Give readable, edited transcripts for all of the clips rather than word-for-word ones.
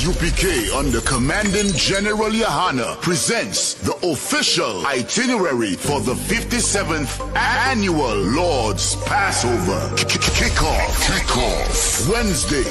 ISUPK under Commanding General Yohana presents the official itinerary for the 57th Annual Lord's Passover. Kickoff. Wednesday,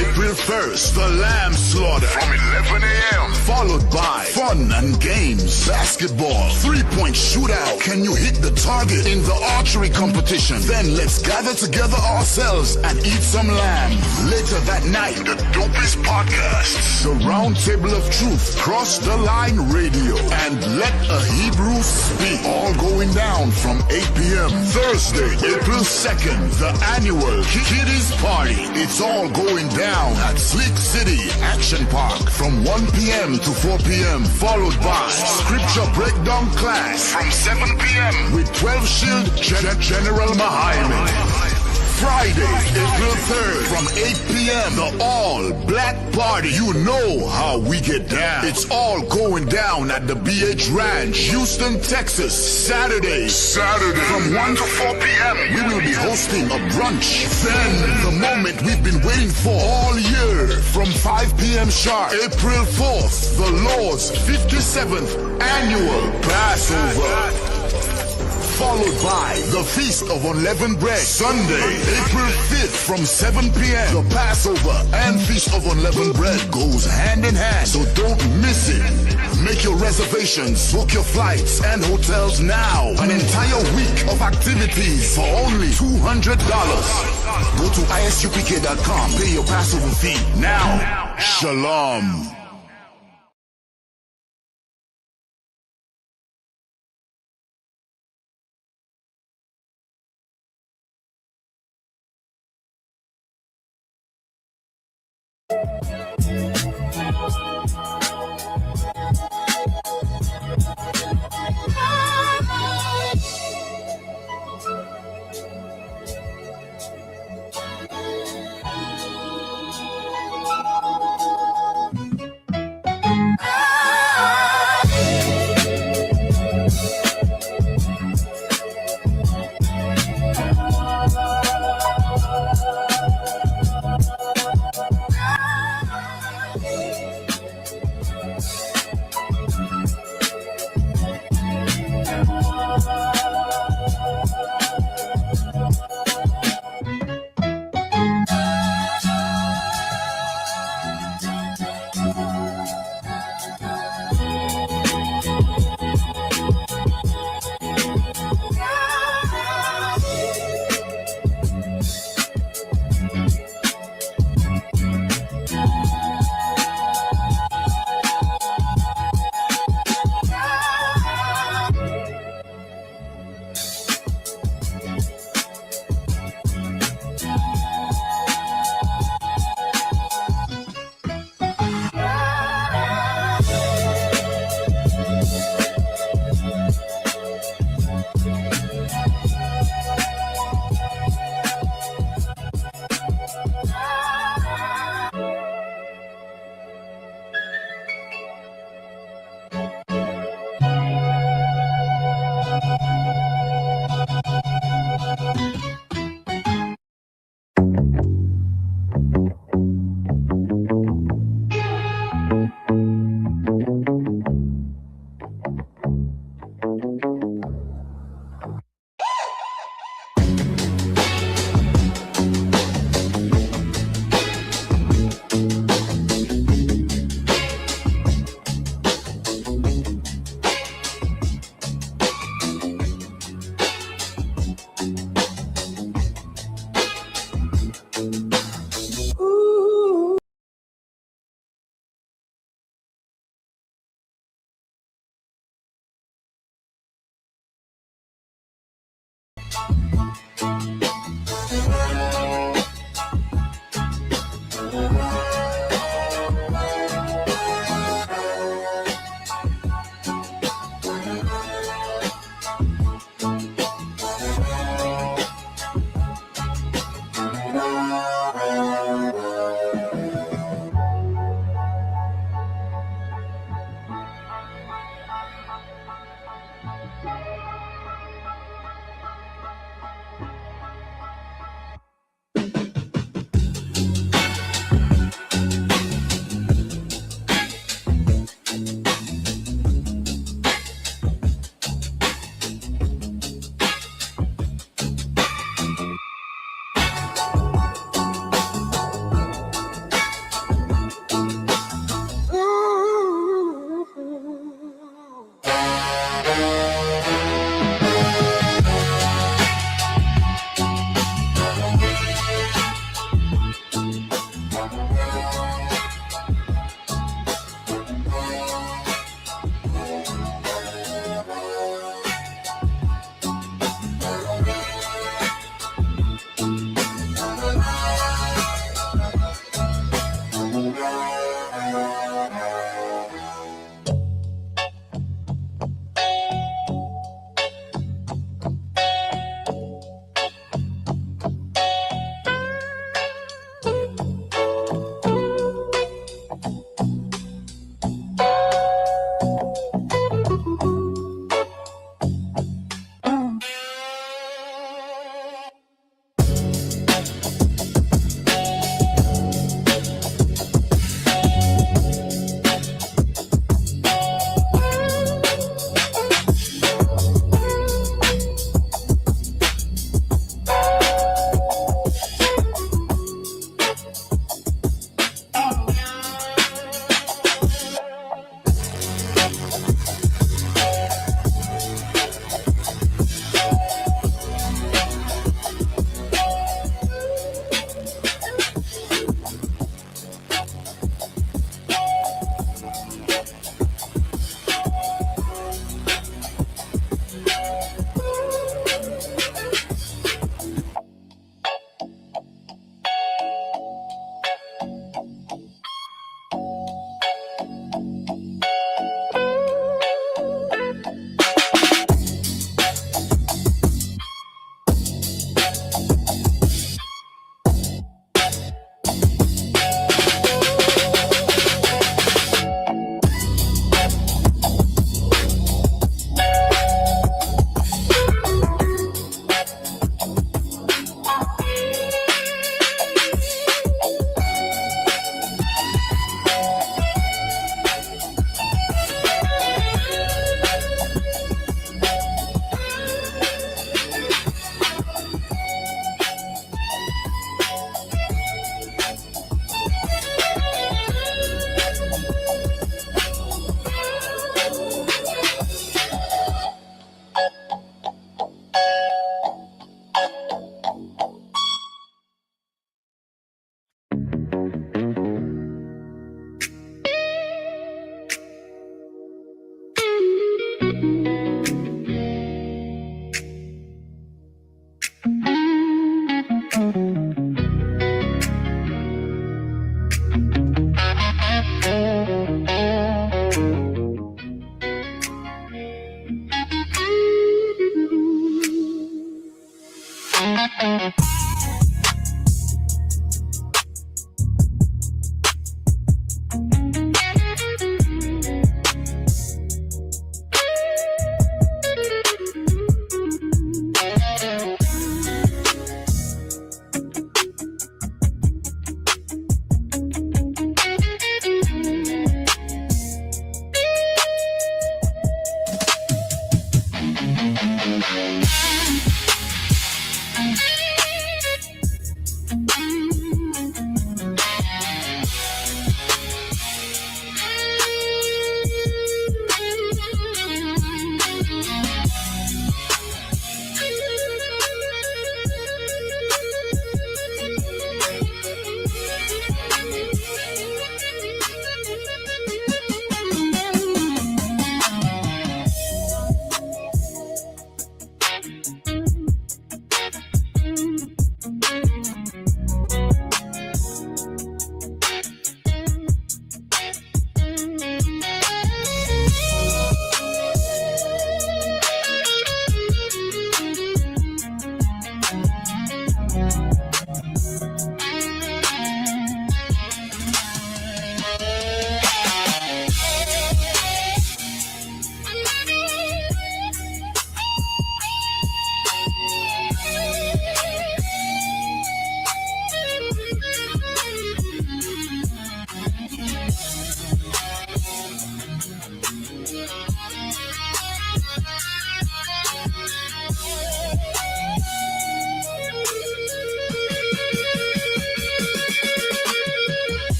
April 1st, the Lamb Slaughter from 11 a.m. Followed by fun and games, basketball, three-point shootout. Can you hit the target in the archery competition? Then let's gather together ourselves and eat some lamb. Later that night, the dopest podcast, the Round Table of Truth, Cross the Line Radio, and Let a Hebrew Speak. All going down from 8 p.m. Thursday, April 2nd, the annual Kiddies Party. It's all going down at Slick City Action Park from 1 p.m. to 4 p.m. Followed by Scripture Breakdown Class from 7 p.m. with 12 Shield General Mahaiman. Friday, April 3rd from 8 p.m. the all-black party. You know how we get down. It's all going down at the BH Ranch, Houston, Texas. Saturday from 1 to 4 p.m. we will be hosting a brunch. Then the moment we've been waiting for all year from 5 p.m. sharp, April 4th, the Lord's 57th Annual Passover. Followed by the Feast of Unleavened Bread. Sunday, April 5th from 7 p.m. The Passover and Feast of Unleavened Bread goes hand in hand, so don't miss it. Make your reservations, book your flights and hotels now. An entire week of activities for only $200. Go to isupk.com, pay your Passover fee now. Shalom.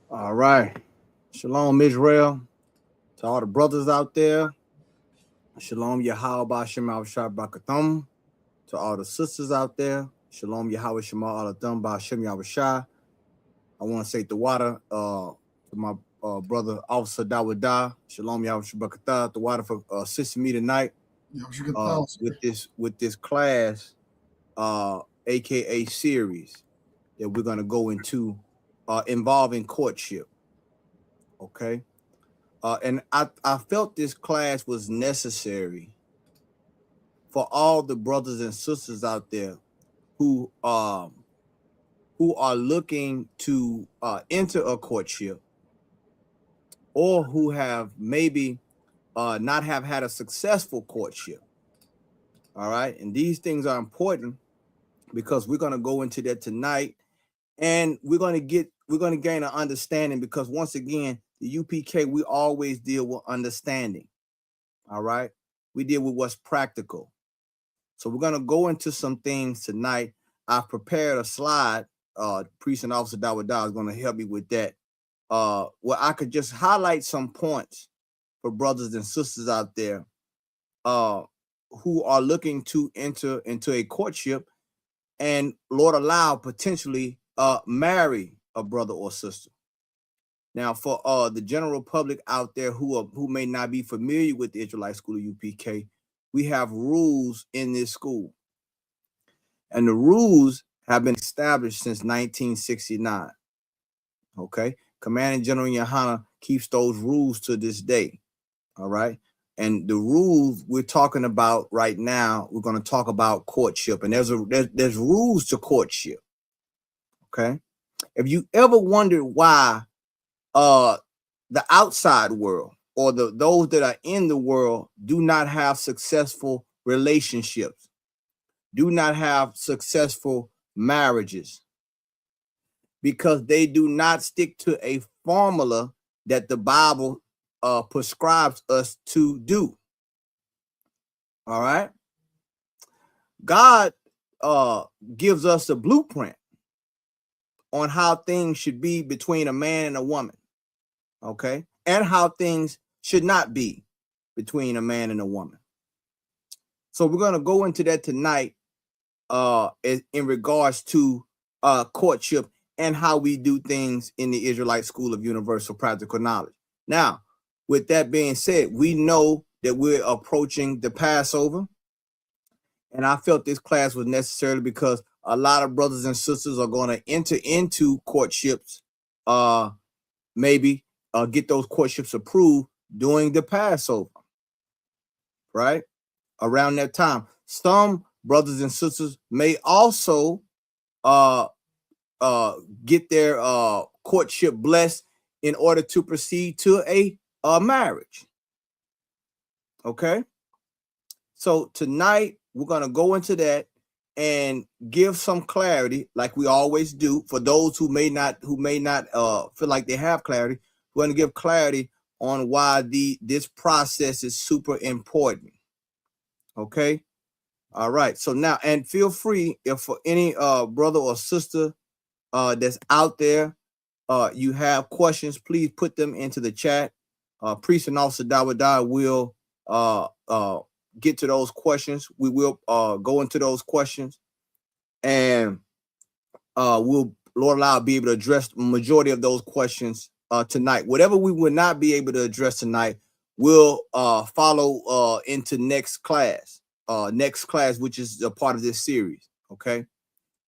All right. Shalom, Israel. To all the brothers out there. Shalom, Yahweh Ba'Shem Yahushua B'Akathum. To all the sisters out there. Shalom, Yahweh Shema Alathum Ba'Shem Yahushua. I want to say the water to my brother Officer Dawada. Shalom, Yahushua B'Akathah. The water for assisting me tonight with this class, aka series that we're gonna go into involving courtship. Okay. And I felt this class was necessary for all the brothers and sisters out there who are looking to enter a courtship, or who have maybe not have had a successful courtship. All right. And these things are important because we're going to go into that tonight, and we're going to gain an understanding, because once again, the UPK, we always deal with understanding. All right. We deal with what's practical. So we're going to go into some things tonight. I've prepared a slide. Priest and Officer Dawada is going to help me with that. Where I could just highlight some points for brothers and sisters out there who are looking to enter into a courtship and, Lord allow, potentially marry a brother or sister. Now, for the general public out there who may not be familiar with the Israelite School of UPK, we have rules in this school. And the rules have been established since 1969. Okay? Commanding General Yohana keeps those rules to this day. All right? And the rules we're talking about right now, we're going to talk about courtship. And there's rules to courtship. Okay? If you ever wondered why the outside world, or those that are in the world, do not have successful relationships, do not have successful marriages, because they do not stick to a formula that the Bible prescribes us to do. All right. God gives us a blueprint on how things should be between a man and a woman. okay, and how things should not be between a man and a woman. So we're going to go into that tonight in regards to courtship and how we do things in the Israelite School of Universal Practical Knowledge. Now, with that being said, we know that we're approaching the Passover, and I felt this class was necessary because a lot of brothers and sisters are going to enter into courtships, maybe get those courtships approved during the Passover, right? Around that time. Some brothers and sisters may also get their courtship blessed in order to proceed to a marriage. Okay? So tonight we're going to go into that and give some clarity, like we always do, for those who may not feel like they have clarity. We're going to give clarity on why this process is super important. Okay. All right. So now, and feel free, if for any brother or sister that's out there, you have questions, please put them into the chat. Priest and Officer Dawada will get to those questions. We will go into those questions, and we'll, Lord allow, be able to address the majority of those questions tonight. Whatever we will not be able to address tonight, we'll follow into next class, which is a part of this series. Okay.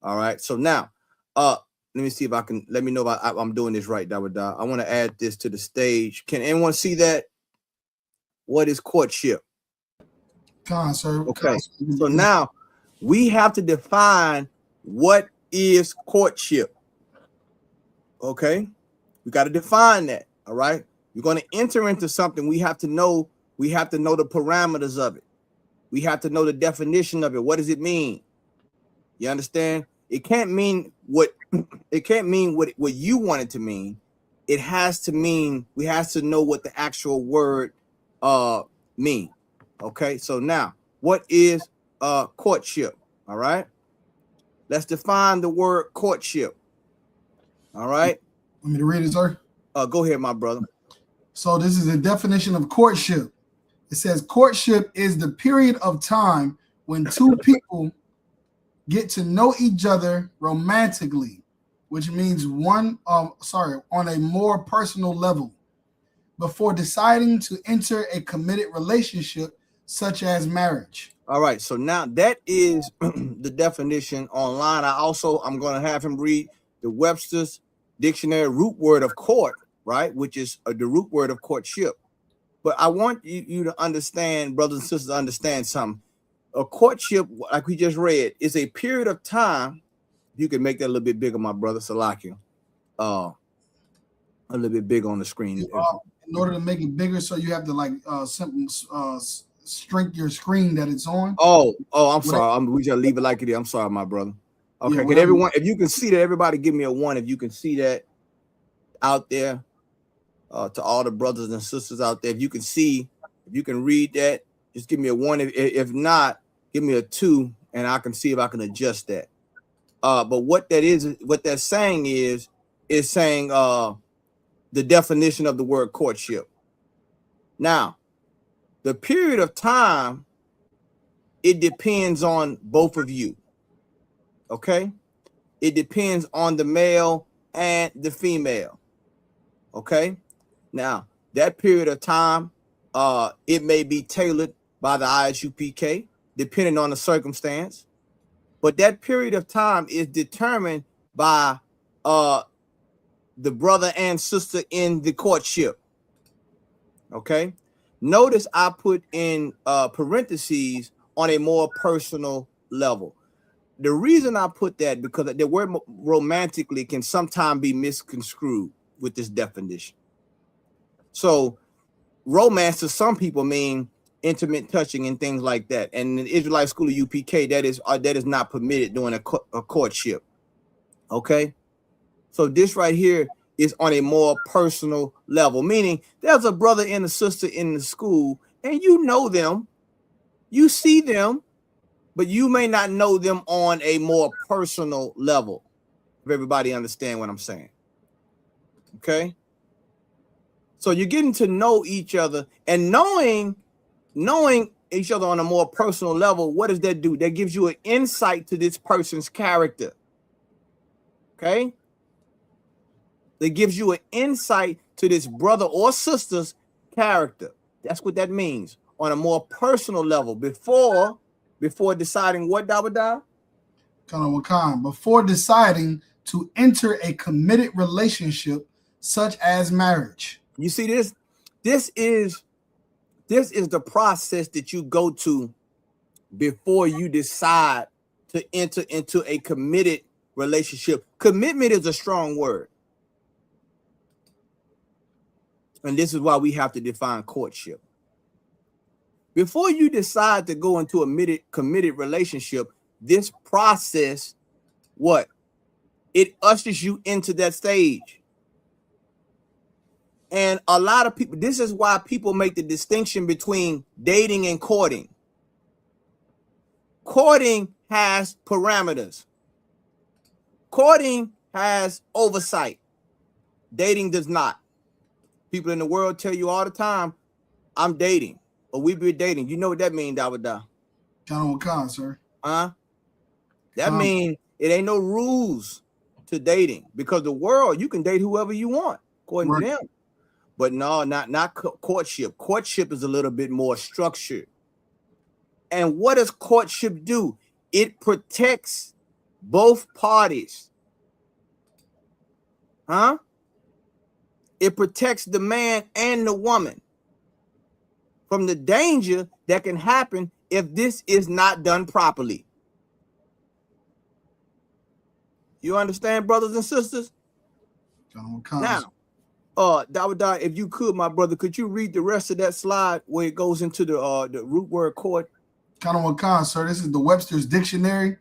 All right. So now, let me see if I can, let me know if I'm doing this right, Dawada. I want to add this to the stage. Can anyone see that? What is courtship? Sir. Okay. So now we have to define what is courtship. Okay. We got to define that. All right. You're going to enter into something. We have to know the parameters of it. We have to know the definition of it. What does it mean? You understand? It can't mean what you want it to mean. It has to mean, we have to know what the actual word mean. Okay, so now what is courtship? All right, let's define the word courtship. All right, want me to read it, sir? Go ahead, my brother. So this is the definition of courtship. It says courtship is the period of time when two people get to know each other romantically, which means on a more personal level, before deciding to enter a committed relationship such as marriage. All right, so now that is the definition online. I'm going to have him read the Webster's Dictionary root word of court, right, which is the root word of courtship. But I want you to understand, brothers and sisters, understand something. A courtship, like we just read, is a period of time. You can make that a little bit bigger, my brother Salakia. A little bit big on the screen. In order to make it bigger, so you have to shrink your screen that it's on. Oh, I'm sorry. We just leave it like it is. I'm sorry, my brother. Okay, yeah, can everyone, if you can see that, everybody give me a 1 if you can see that out there. To all the brothers and sisters out there, if you can see, if you can read that, just give me a 1. If not, give me a 2, and I can see if I can adjust that. But what that's saying is saying the definition of the word courtship. Now, the period of time, it depends on both of you. Okay? It depends on the male and the female. Okay? Now, that period of time, it may be tailored by the ISUPK, depending on the circumstance. But that period of time is determined by the brother and sister in the courtship. Okay? Notice I put in parentheses on a more personal level. The reason I put that, because the word romantically can sometimes be misconstrued with this definition. So romance to some people mean intimate touching and things like that. And in the Israelite School of UPK, that is not permitted during a courtship. Okay? So this right here is on a more personal level, meaning there's a brother and a sister in the school, and you know them, you see them, but you may not know them on a more personal level. If everybody understand what I'm saying. Okay? So you're getting to know each other and knowing each other on a more personal level. What does that do? That gives you an insight to this person's character. Okay? That gives you an insight to this brother or sister's character. That's what that means on a more personal level before deciding what, Dawada? Before deciding to enter a committed relationship such as marriage. You see this? This is the process that you go to before you decide to enter into a committed relationship. Commitment is a strong word. And this is why we have to define courtship. Before you decide to go into a committed relationship, this process, what? It ushers you into that stage. And a lot of people, this is why people make the distinction between dating and courting. Courting has parameters. Courting has oversight. Dating does not. People in the world tell you all the time, I'm dating, or we've been dating. You know what that means, Dawada? Sir. Huh? That means it ain't no rules to dating, because the world, you can date whoever you want, according to them. But no, not courtship. Courtship is a little bit more structured. And what does courtship do? It protects both parties. Huh? It protects the man and the woman from the danger that can happen if this is not done properly. You understand, brothers and sisters? Now, Dawada, if you could, my brother, could you read the rest of that slide where it goes into the root word court? Sir. This is the Webster's Dictionary.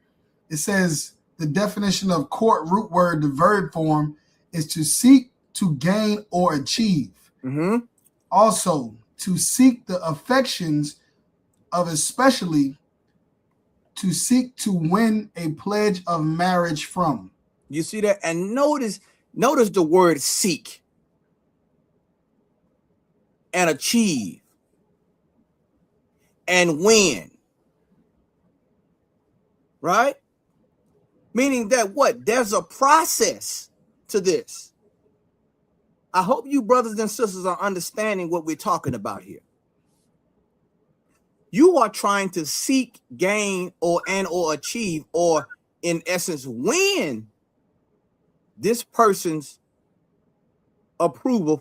It says the definition of court root word, the verb form, is to seek, to gain, or achieve. Mm-hmm. Also, to seek the affections of, especially to seek to win a pledge of marriage from. You see that? And notice the word seek and achieve and win. Right? Meaning that what? There's a process to this. I hope you brothers and sisters are understanding what we're talking about here. You are trying to seek, gain, or achieve, or in essence, win this person's approval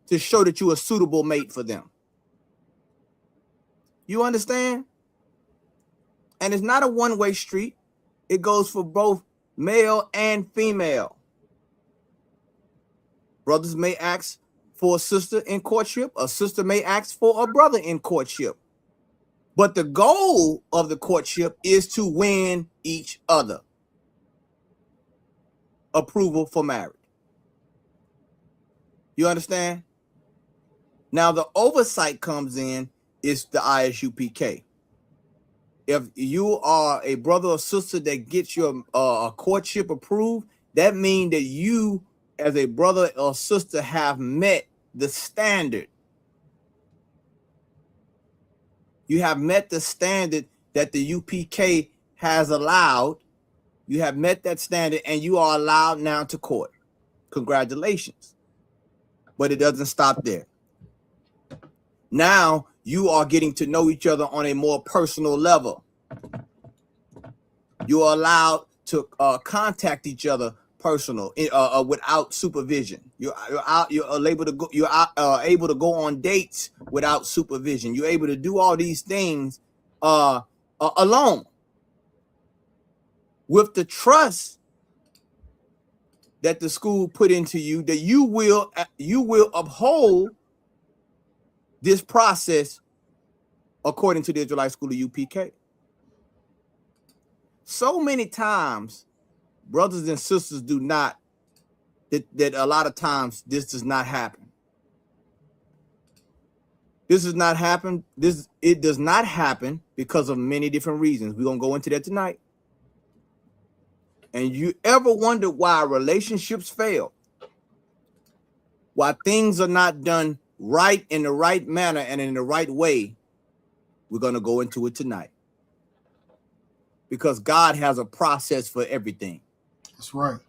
to show that you're a suitable mate for them. You understand? And it's not a one-way street. It goes for both male and female. Brothers may ask for a sister in courtship. A sister may ask for a brother in courtship. But the goal of the courtship is to win each other approval for marriage. You understand? Now, the oversight comes in is the ISUPK. If you are a brother or sister that gets your courtship approved, that means that you, as a brother or sister, have met the standard. You have met the standard that the UPK has allowed. You have met that standard and you are allowed now to court. Congratulations. But it doesn't stop there. Now you are getting to know each other on a more personal level. You are allowed to contact each other personal without supervision. You're able to go. You're able to go on dates without supervision. You're able to do all these things alone, with the trust that the school put into you, that you will uphold this process according to the Israelite School of UPK. So many times, brothers and sisters do not, that a lot of times this does not happen. This does not happen. It does not happen because of many different reasons. We're going to go into that tonight. And you ever wonder why relationships fail? While things are not done right in the right manner and in the right way, we're going to go into it tonight. Because God has a process for everything. That's right.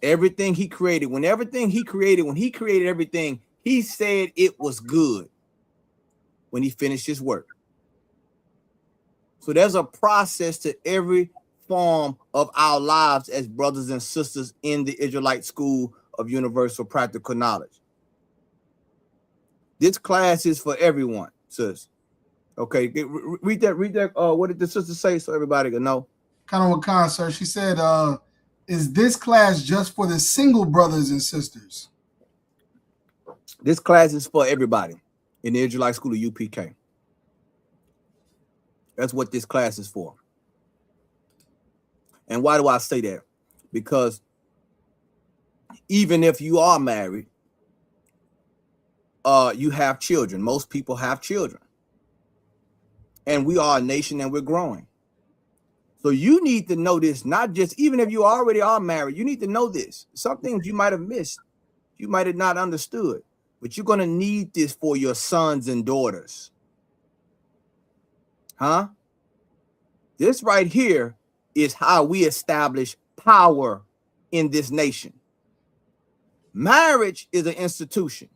Everything he created, when he created everything, he said it was good when he finished his work. So there's a process to every form of our lives as brothers and sisters in the Israelite School of Universal Practical Knowledge. This class is for everyone, sis. Okay, read that. What did the sister say so everybody can know? Kind of Wakan, sir. She said, is this class just for the single brothers and sisters? This class is for everybody in the Israelite School of UPK. That's what this class is for. And why do I say that? Because even if you are married, you have children. Most people have children. And we are a nation and we're growing. So you need to know this, not just, even if you already are married, you need to know this. Some things you might have missed. You might have not understood. But you're going to need this for your sons and daughters. Huh? This right here is how we establish power in this nation. Marriage is an institution.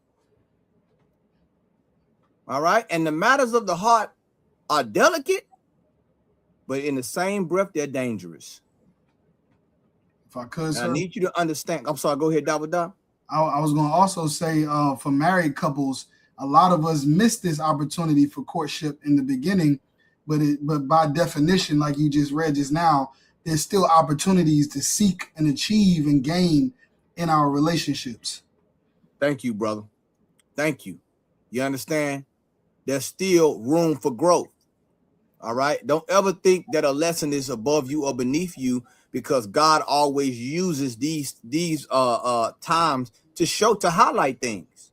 All right? And the matters of the heart are delicate, but in the same breath, they're dangerous. If I could, sir. I need you to understand. I'm sorry, go ahead, Davida. I was going to also say for married couples, a lot of us missed this opportunity for courtship in the beginning, but by definition, like you just read just now, there's still opportunities to seek and achieve and gain in our relationships. Thank you, brother. Thank you. You understand? There's still room for growth. All right. Don't ever think that a lesson is above you or beneath you, because God always uses these times to highlight things.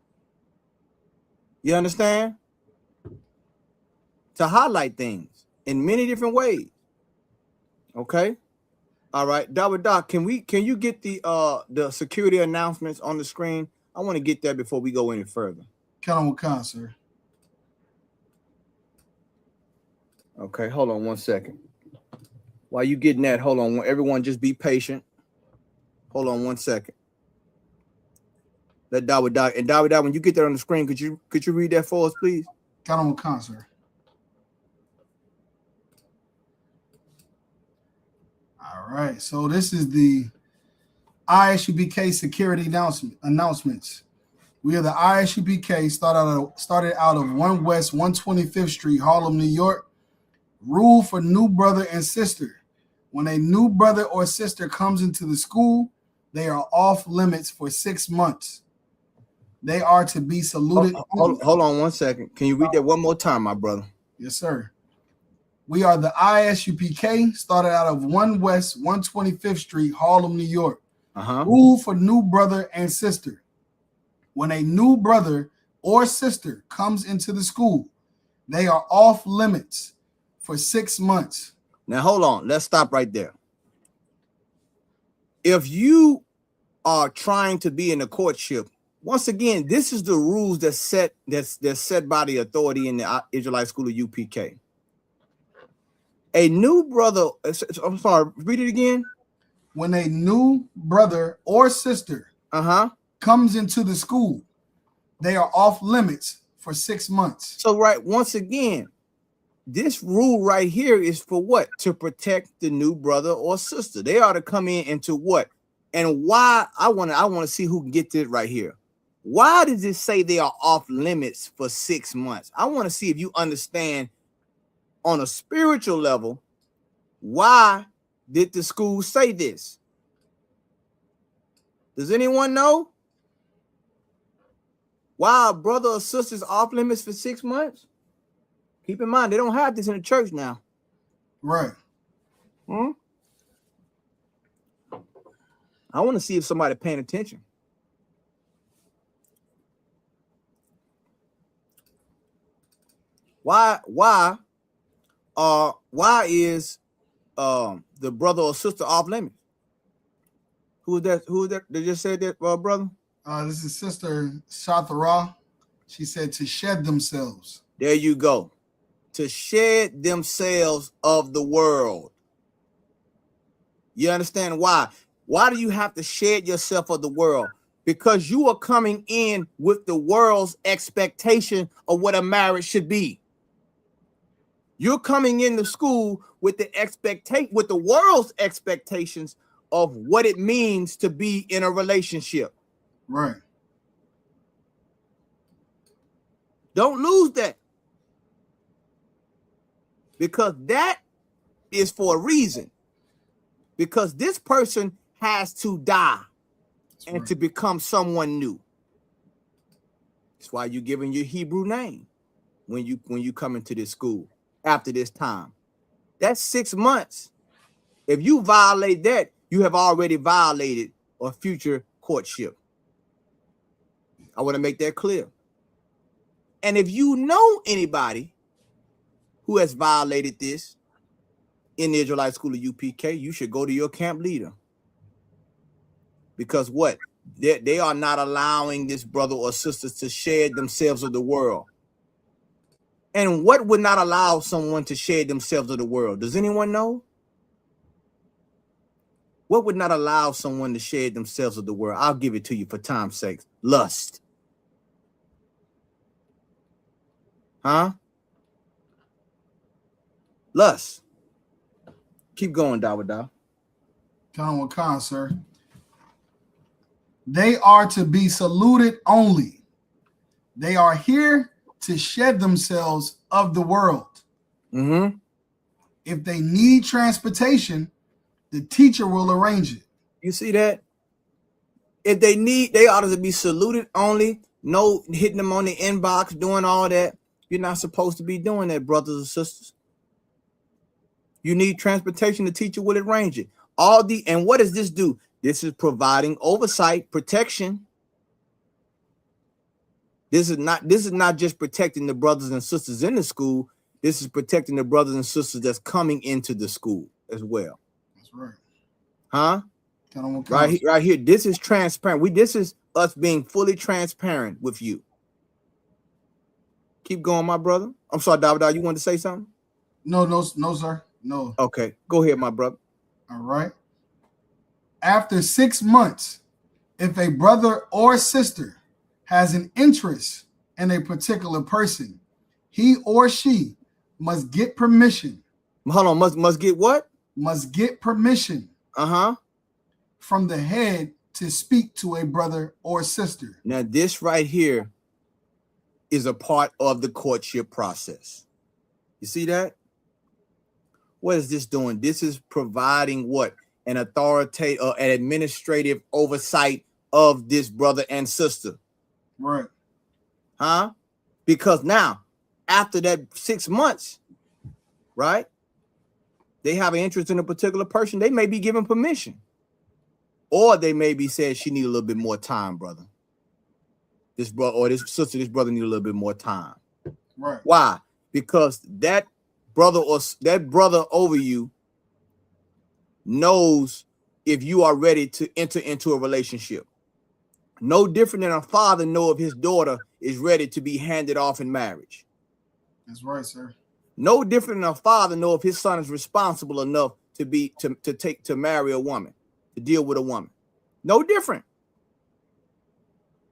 You understand? To highlight things in many different ways. Okay. All right. Doc, can you get the security announcements on the screen? I want to get that before we go any further. Count on, sir. Okay, hold on 1 second. While you getting that, hold on. Everyone just be patient. Hold on 1 second. Let Doc, and Doc, when you get that on the screen, could you read that for us, please? Count on, sir. All right, so this is the ISUPK security announcements. We are the ISUPK, started out of 1 West 125th Street, Harlem, New York. Rule for new brother and sister. When a new brother or sister comes into the school, they are off limits for 6 months. They are to be saluted. Hold on 1 second. Can you read that one more time, my brother? Yes, sir. We are the ISUPK, started out of 1 West 125th Street, Harlem, New York. Rule for new brother and sister. When a new brother or sister comes into the school, they are off limits for 6 months. Now, hold on. Let's stop right there. If you are trying to be in a courtship, once again, this is the rules that's set by the authority in the Israelite School of UPK. A new brother, I'm sorry, read it again. When a new brother or sister comes into the school, they are off limits for 6 months. So, right, once again, this rule right here is for what? To protect the new brother or sister. They are to come in into what? And why? I want to see who can get this right here. Why does it say they are off limits for 6 months? I want to see if you understand on a spiritual level, why did the school say this? Does anyone know? Why a brother or sister's off limits for 6 months? Keep in mind, they don't have this in the church now. Right. I want to see if somebody paying attention. Why is the brother or sister off limits? Who is that? They just said that, brother? This is Sister Shathara. She said to shed themselves. There you go. To shed themselves of the world. You understand why? Why do you have to shed yourself of the world? Because you are coming in with the world's expectation of what a marriage should be. You're coming into school with with the world's expectations of what it means to be in a relationship. Right. Don't lose that. Because that is for a reason. Because this person has to die and to become someone new. That's why you're giving your Hebrew name when you come into this school after this time. That's 6 months. If you violate that, you have already violated a future courtship. I want to make that clear. And if you know anybody who has violated this in the Israelite School of UPK, you should go to your camp leader. Because what? They are not allowing this brother or sister to shed themselves of the world. And what would not allow someone to shed themselves of the world? Does anyone know? What would not allow someone to shed themselves of the world? I'll give it to you for time's sake. Lust. Huh? Lust. Keep going, Dawada. Khan Wakan, sir. They are to be saluted only. They are here to shed themselves of the world. Mm-hmm. If they need transportation, the teacher will arrange it. You see that? If they need, they ought to be saluted only. No hitting them on the inbox, doing all that. You're not supposed to be doing that, brothers and sisters. You need transportation, the teacher will arrange it. And what does this do? This is providing oversight, protection. This is not just protecting the brothers and sisters in the school. This is protecting the brothers and sisters that's coming into the school as well. That's right. Huh? Right here. This is transparent. This is us being fully transparent with you. Keep going, my brother. I'm sorry, David. You want to say something? No, sir. No. Okay, go ahead, my brother. All right. After 6 months, if a brother or sister has an interest in a particular person, he or she must get permission. Hold on, must get what? Must get permission. From the head to speak to a brother or sister. Now, this right here is a part of the courtship process. You see that? What is this doing? This is providing what? An authoritative or an administrative oversight of this brother and sister. Right. Huh? Because now, after that 6 months, right? They have an interest in a particular person. They may be given permission. Or they may be said she need a little bit more time, brother. This brother or this sister, this brother need a little bit more time. Right. Why? Because that brother or that brother over you knows if you are ready to enter into a relationship. No different than a father know if his daughter is ready to be handed off in marriage. That's right, sir. No different than a father know if his son is responsible enough to marry a woman, to deal with a woman. No different.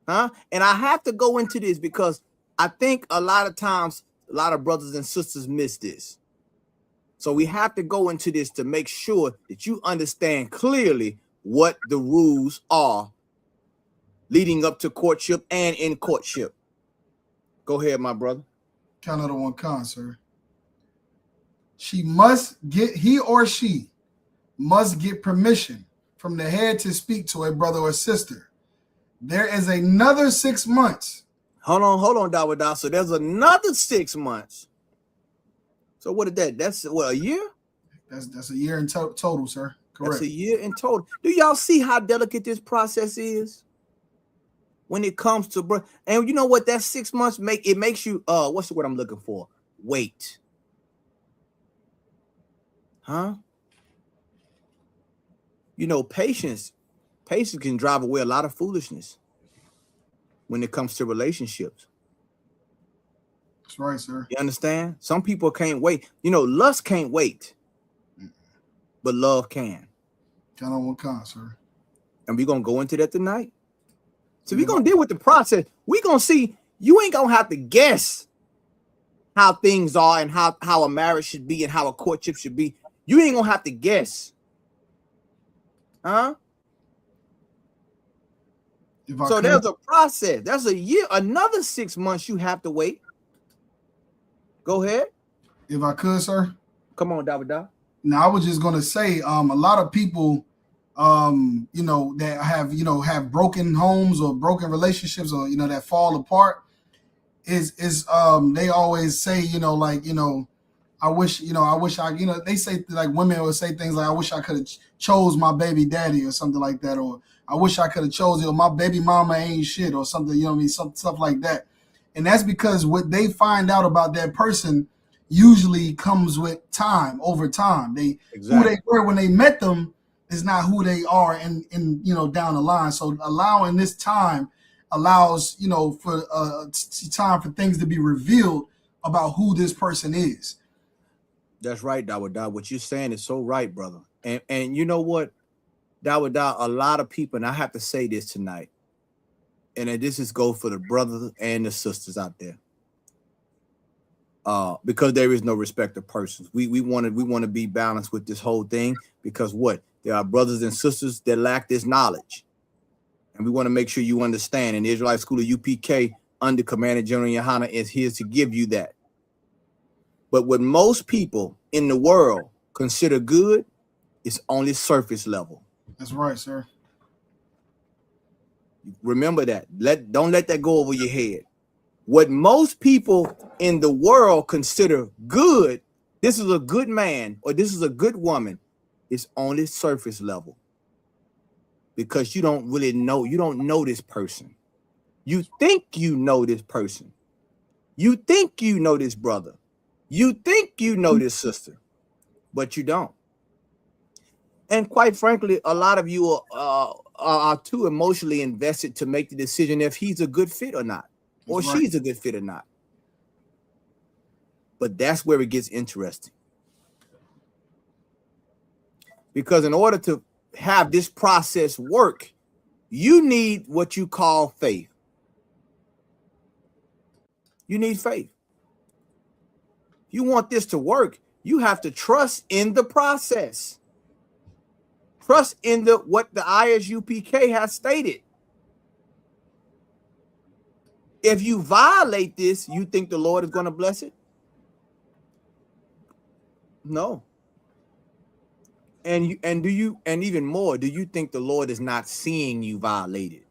Huh? And I have to go into this because I think a lot of times, a lot of brothers and sisters miss this. So we have to go into this to make sure that you understand clearly what the rules are leading up to courtship and in courtship. Go ahead, my brother. Count out one con, sir. He or she must get permission from the head to speak to a brother or sister. There is another 6 months. Hold on, Dawada. So there's another 6 months. So what is that? That's what, a year? That's a year in total, sir. Correct. That's a year in total. Do y'all see how delicate this process is? When it comes to and you know what that 6 months makes you what's the word I'm looking for? Wait. Huh? You know, patience can drive away a lot of foolishness. when it comes to relationships. That's right, sir. You understand? Some people can't wait. You know, lust can't wait, but love can. Count on one count, sir. And we're going to go into that tonight. So we're going to deal with the process. We're going to see, you ain't going to have to guess how things are and how a marriage should be and how a courtship should be. You ain't going to have to guess. Huh? So there's a process. There's a year, another 6 months you have to wait. Go ahead. If I could, sir. Come on, Davida. Now, I was just going to say, a lot of people, you know, that have broken homes or broken relationships or, you know, that fall apart is they always say, you know, like, you know, I wish I, you know, they say, like, women would say things like, I wish I could have chose my baby daddy or something like that. Or I wish I could have chose, you know, my baby mama ain't shit or something, you know what I mean? Some stuff like that. And that's because what they find out about that person usually comes with time, over time. Who they were when they met them is not who they are in you know, down the line. So allowing this time allows, you know, for time for things to be revealed about who this person is. That's right, Dawada. What you're saying is so right, brother. And you know what, Dawada, a lot of people, and I have to say this tonight, and this is go for the brothers and the sisters out there. Because there is no respect of persons. We want to be balanced with this whole thing, because what? There are brothers and sisters that lack this knowledge. And we want to make sure you understand. And the Israelite School of UPK under Commander General Yohana is here to give you that. But what most people in the world consider good is only surface level. That's right, sir. Remember that. Don't let that go over your head. What most people in the world consider good, this is a good man or this is a good woman, is only surface level. Because you don't really know, you don't know this person. You think you know this person. You think you know this brother. You think you know this sister, but you don't. And quite frankly, a lot of you are too emotionally invested to make the decision if he's a good fit or not, or she's a good fit or not. But that's where it gets interesting. Because in order to have this process work, you need what you call faith. You need faith. You want this to work, you have to trust in the process. Trust in what the ISUPK has stated. If you violate this, you think the Lord is going to bless it? No. And even more, do you think the Lord is not seeing you violate it?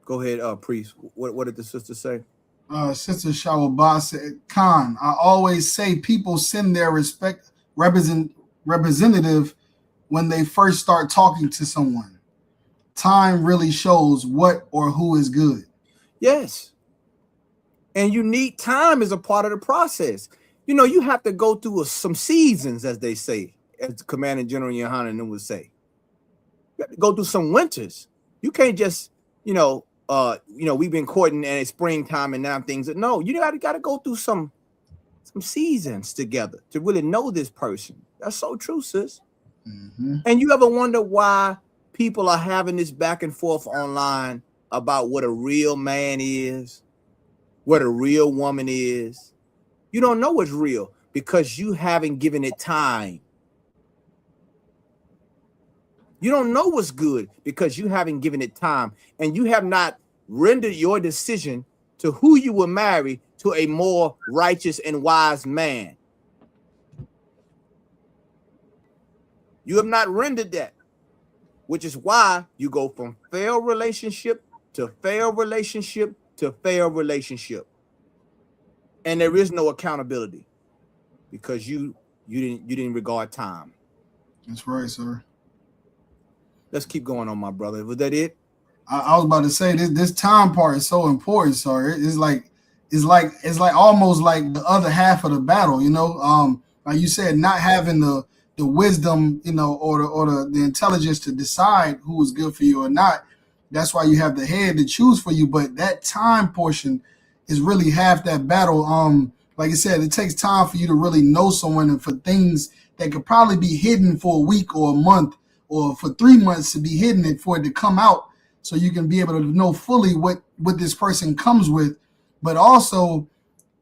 Go ahead, priest. What did the sister say? Sister Shawabah said, Khan, I always say people send their representative when they first start talking to someone. Time really shows what or who is good. Yes. And you need time as a part of the process. You know, you have to go through some seasons, as they say, as the Commander General Yohana would say. You have to go through some winters. You can't just, we've been courting and it's springtime and now things. No, you got to go through some seasons together to really know this person. That's so true, sis. Mm-hmm. And you ever wonder why people are having this back and forth online about what a real man is, what a real woman is? You don't know what's real because you haven't given it time. You don't know what's good because you haven't given it time, and you have not rendered your decision to who you will marry to a more righteous and wise man. You have not rendered that, which is why you go from failed relationship to failed relationship to failed relationship. And there is no accountability because you didn't regard time. That's right, sir. Let's keep going on, my brother. Was that it? I was about to say this time part is so important, sir. It's like almost like the other half of the battle, you know. Like you said, not having the wisdom, you know, or the intelligence to decide who is good for you or not. That's why you have the head to choose for you. But that time portion is really half that battle. Like I said, it takes time for you to really know someone, and for things that could probably be hidden for a week or a month or for 3 months to be hidden and for it to come out, so you can be able to know fully what this person comes with. But also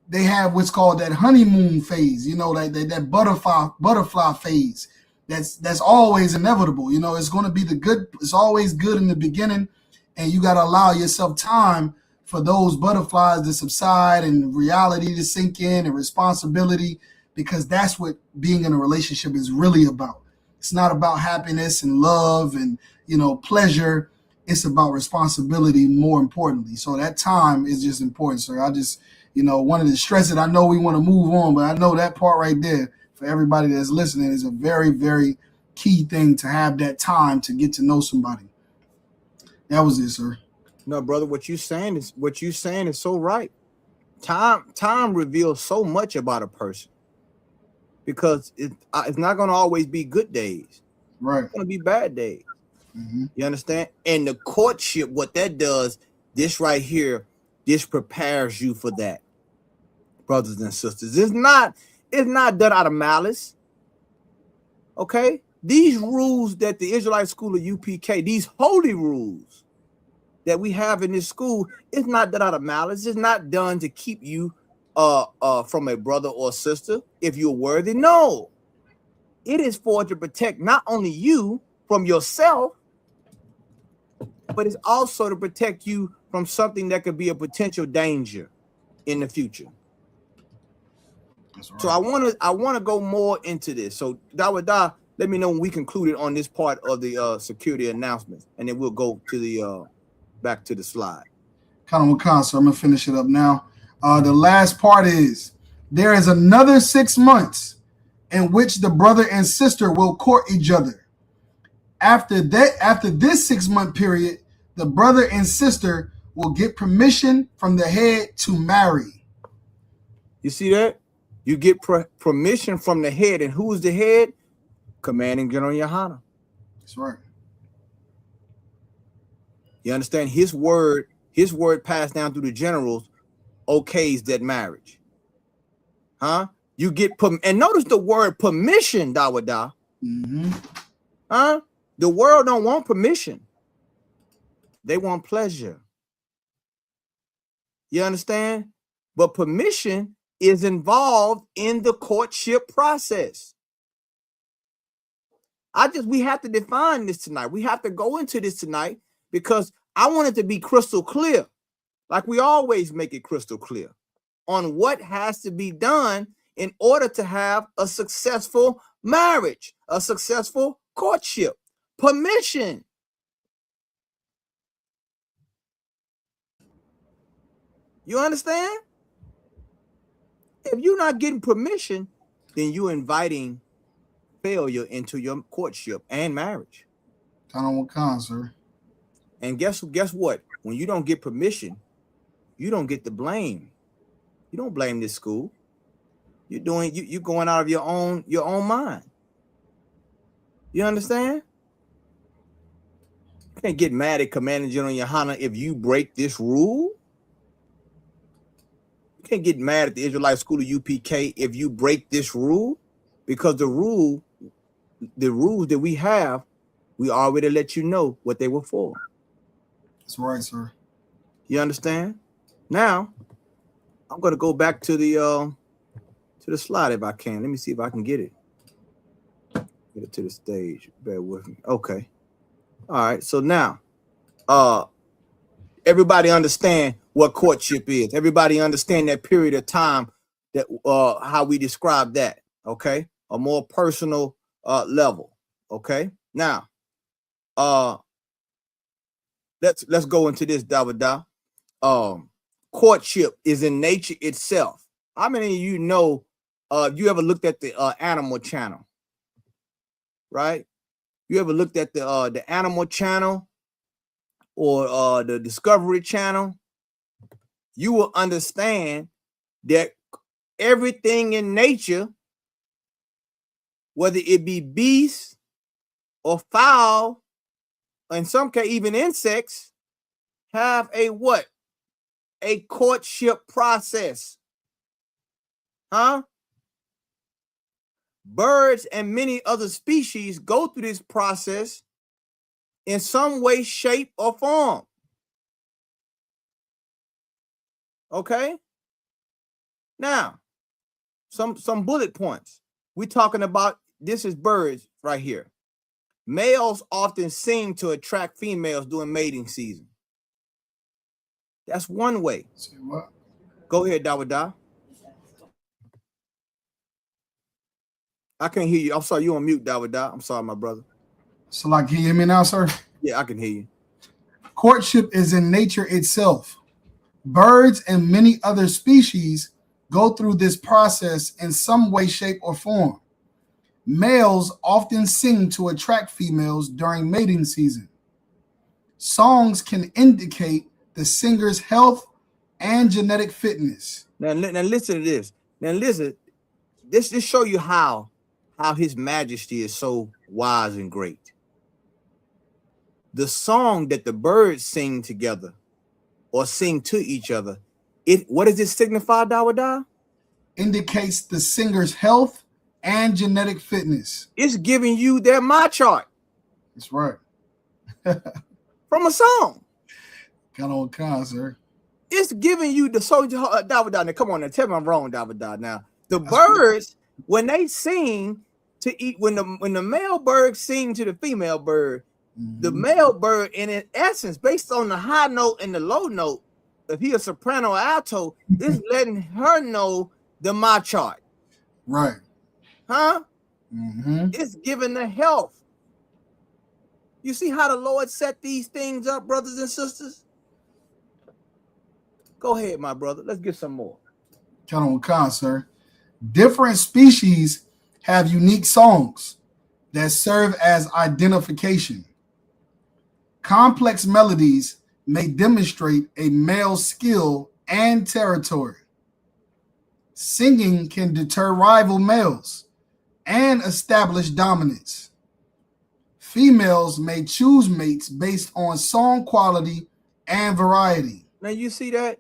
they have what's called that honeymoon phase, that butterfly phase. That's always inevitable. It's going to be it's always good in the beginning, and you got to allow yourself time for those butterflies to subside and reality to sink in and responsibility, because that's what being in a relationship is really about. It's not about happiness and love and, pleasure. It's about responsibility, more importantly. So that time is just important, sir. I just, wanted to stress it. I know we want to move on, but I know that part right there for everybody that's listening is a very, very key thing, to have that time to get to know somebody. That was it, sir. No, brother, what you saying is so right. Time reveals so much about a person, because it's not going to always be good days. Right. It's going to be bad days. Mm-hmm. You understand? And the courtship, what that does, this right here, this prepares you for that, brothers and sisters. It's not done out of malice. Okay? These rules that the Israelite school of UPK, these holy rules that we have in this school, it's not done out of malice. It's not done to keep you from a brother or sister if you're worthy. No. It is for to protect not only you from yourself, but it's also to protect you from something that could be a potential danger in the future. That's right. So I want to go more into this. So Dawada, let me know when we concluded on this part of the security announcements, and then we'll go to the back to the slide. So I'm gonna finish it up now. The last part is, there is another 6 months in which the brother and sister will court each other. After this 6 month period, the brother and sister will get permission from the head to marry. You see that? You get permission from the head, and who's the head? Commanding General Yohana. That's right. You understand? His word passed down through the generals okays that marriage. Huh? You get and notice the word permission, Dawada. Mm-hmm. Huh? The world don't want permission. They want pleasure. You understand? But permission is involved in the courtship process. We have to define this tonight. We have to go into this tonight, because I want it to be crystal clear, like we always make it crystal clear, on what has to be done in order to have a successful marriage, a successful courtship. Permission. You understand? If you're not getting permission, then you're inviting failure into your courtship and marriage. Sir. And guess what? When you don't get permission, you don't get the blame. You don't blame this school. You're going out of your own mind. You understand? You can't get mad at Commanding General Yohana if you break this rule. You can't get mad at the Israelite School of UPK if you break this rule, because the rules that we have, we already let you know what they were for. That's right, sir. You understand? Now, I'm going to go back to the slide if I can. Let me see if I can get it. Get it to the stage. Bear with me. Okay. All right. So now, everybody understand what courtship is. Everybody understand that period of time, that how we describe that. Okay. A more personal level. Okay. Now, let's go into this, Dawada. Courtship is in nature itself. How many of you know, you ever looked at the Animal Channel? Right? You ever looked at the Animal Channel or the Discovery Channel? You will understand that everything in nature, whether it be beasts or fowl, in some case even insects, have a what? A courtship process. Huh? Birds and many other species go through this process in some way, shape, or form. Okay? Now, some bullet points. We're talking about, this is birds right here. Males often sing to attract females during mating season. That's one way. Say what? Go ahead, Dawada. I can't hear you. I'm sorry, you on mute, Dawada. I'm sorry, my brother. So, like, can you hear me now, sir? Yeah, I can hear you. Courtship is in nature itself. Birds and many other species go through this process in some way, shape, or form. Males often sing to attract females during mating season. Songs can indicate the singer's health and genetic fitness. Now listen to this. Now listen, this show you how His Majesty is so wise and great. The song that the birds sing together or sing to each other, what does it signify, Dawada? Indicates the singer's health and genetic fitness. It's giving you their my chart. That's right. From a song. Got on con, sir. It's giving you the soldier. Dawada, now come on, now tell me I'm wrong, Dawada. Now the birds, when they sing to eat, when the male bird sing to the female bird, the male bird, in essence, based on the high note and the low note, if he a soprano or alto, is letting her know the my chart. Right. Huh? It's giving the health. You see how the Lord set these things up, brothers and sisters? Go ahead, my brother. Let's get some more. Got on con, sir. Different species have unique songs that serve as identification. Complex melodies may demonstrate a male's skill and territory. Singing can deter rival males and establish dominance. Females may choose mates based on song quality and variety. Now you see that?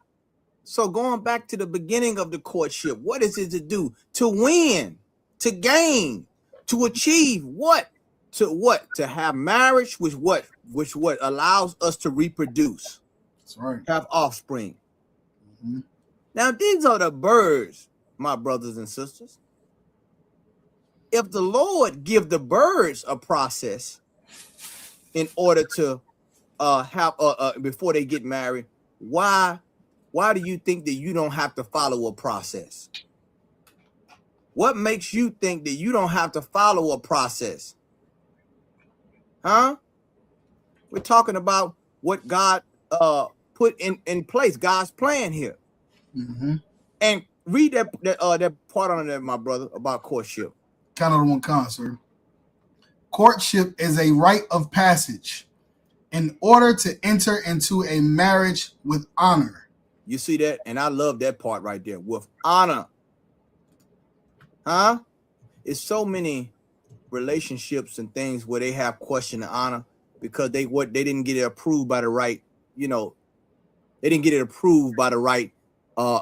So going back to the beginning of the courtship, what is it to do? To win, to gain, to achieve what? To have marriage, which allows us to reproduce. That's right. Have offspring. Now these are the birds, my brothers and sisters. If the Lord give the birds a process in order to have before they get married, why do you think that you don't have to follow a process? What makes you think that you don't have to follow a process? Huh? We're talking about what God put in place, God's plan here. And read that part on there, my brother, about courtship. Kind of one con, sir. Courtship is a rite of passage in order to enter into a marriage with honor. You see that? And I love that part right there, with honor. Huh? It's so many relationships and things where they have question and honor because they didn't get it approved by the right, they didn't get it approved by the right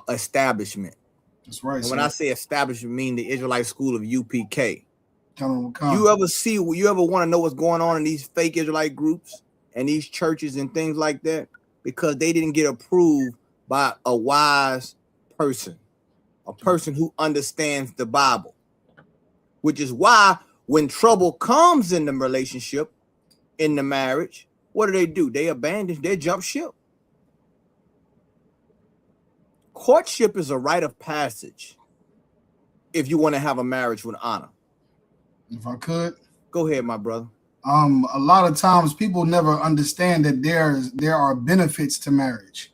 establishment. That's right. And when I say establishment, I mean the Israelite school of UPK. Con. You ever want to know what's going on in these fake Israelite groups and these churches and things like that? Because they didn't get approved by a wise person, a person who understands the Bible, which is why when trouble comes in the relationship, in the marriage, what do? They abandon, they jump ship. Courtship is a rite of passage if you want to have a marriage with honor. If I could. Go ahead, my brother. A lot of times people never understand that there are benefits to marriage.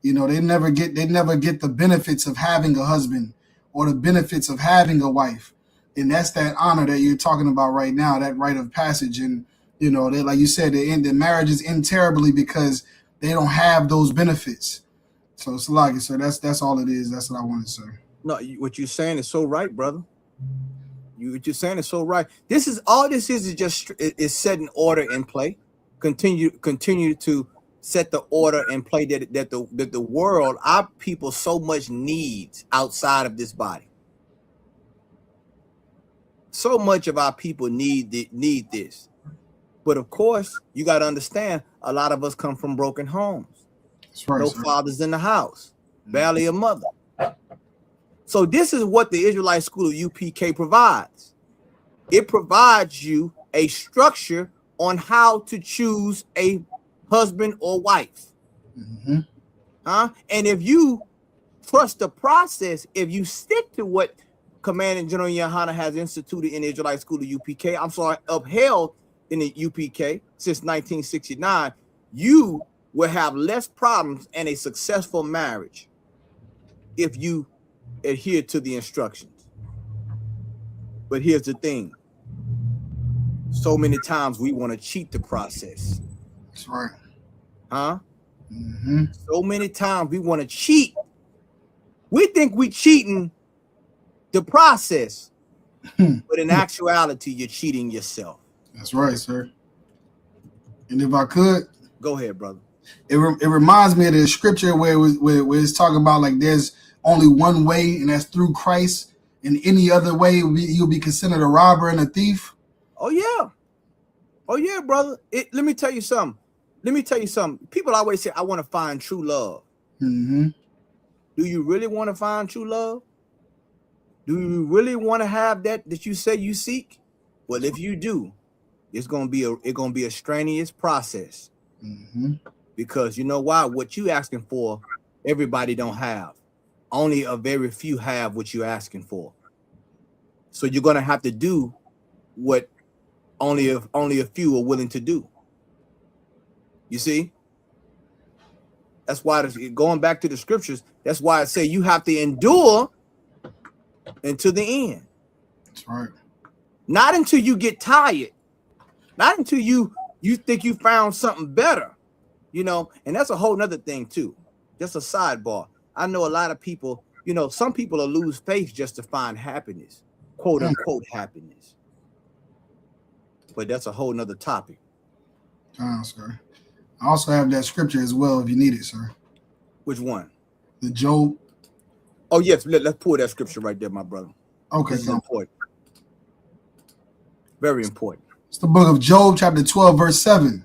They never get the benefits of having a husband or the benefits of having a wife. And that's that honor that you're talking about right now, that rite of passage. And, they, like you said, the marriages end terribly because they don't have those benefits. So, Salaki, sir, that's all it is. That's what I wanted to say. No, what you're saying is so right, brother. What you're saying is so right. This is all this is just is setting order in play. Continue to set the order and play that the world, our people so much needs outside of this body. So much of our people need this. But of course, you got to understand, a lot of us come from broken homes. That's right, No sir. fathers in the house, barely a mother. So this is what the Israelite School of UPK provides. It provides you a structure on how to choose a husband or wife. Mm-hmm. And if you trust the process, if you stick to what Commanding General Yohana has instituted in the Israelite School of UPK, upheld in the UPK since 1969, you will have less problems and a successful marriage if you adhere to the instructions. But here's the thing. So many times we want to cheat the process. That's right. Mm-hmm. So many times we want to cheat. We think we cheating the process, but in actuality, you're cheating yourself. That's right, sir. And if I could, go ahead, brother. It reminds me of the scripture where it's talking about like there's only one way, and that's through Christ. And any other way, you'll be considered a robber and a thief. Oh yeah, brother. Let me tell you something. People always say, "I want to find true love." Mm-hmm. Do you really want to find true love? Do you really want to have that you say you seek? Well, if you do, it's gonna be a strenuous process. Mm-hmm. Because you know why? What you asking for, everybody don't have. Only a very few have what you're asking for. So you're gonna have to do what only a few are willing to do. You see? That's why going back to the scriptures, that's why I say you have to endure until the end. That's right. Not until you get tired. Not until you think you found something better. You know, and that's a whole nother thing too. Just a sidebar. I know a lot of people, some people will lose faith just to find happiness, quote unquote happiness. But that's a whole nother topic. Sir. I also have that scripture as well if you need it, sir. Which one? The Job. Oh, yes. Let's pull that scripture right there, my brother. Okay. This is important. Very important. It's the book of Job, chapter 12, verse 7.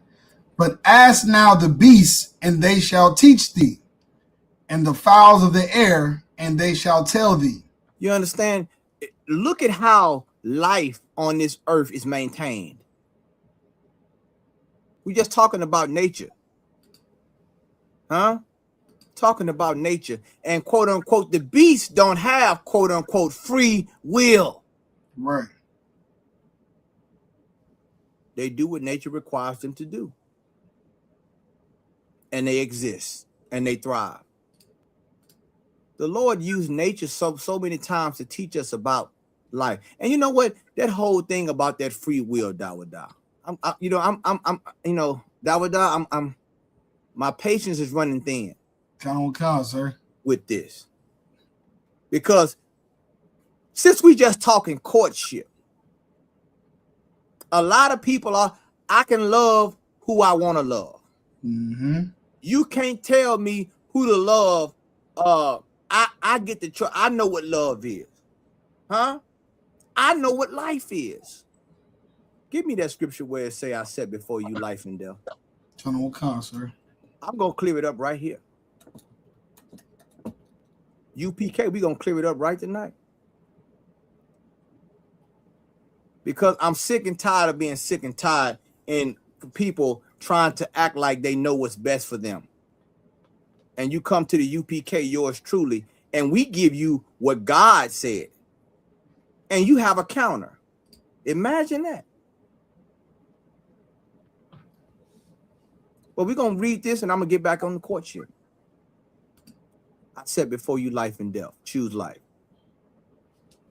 But ask now the beasts, and they shall teach thee, and the fowls of the air, and they shall tell thee. You understand? Look at how life on this earth is maintained. We're just talking about nature. Talking about nature. And quote unquote, the beasts don't have quote unquote free will. Right. They do what nature requires them to do. And they exist and they thrive. The Lord used nature so many times to teach us about life. And you know what? That whole thing about that free will, Dawada. My patience is running thin. Count, sir. With this. Because since we just talking courtship, a lot of people I can love who I want to love. Mm-hmm. You can't tell me who to love. I get the choice. I know what love is. I know what life is. Give me that scripture where it say I set before you life and death. Count, sir. I'm gonna clear it up right here. UPK, we're gonna clear it up right tonight. Because I'm sick and tired of being sick and tired and people trying to act like they know what's best for them. And you come to the UPK, yours truly, and we give you what God said. And you have a counter. Imagine that. Well, we're going to read this and I'm going to get back on the courtship. I said before you life and death, choose life.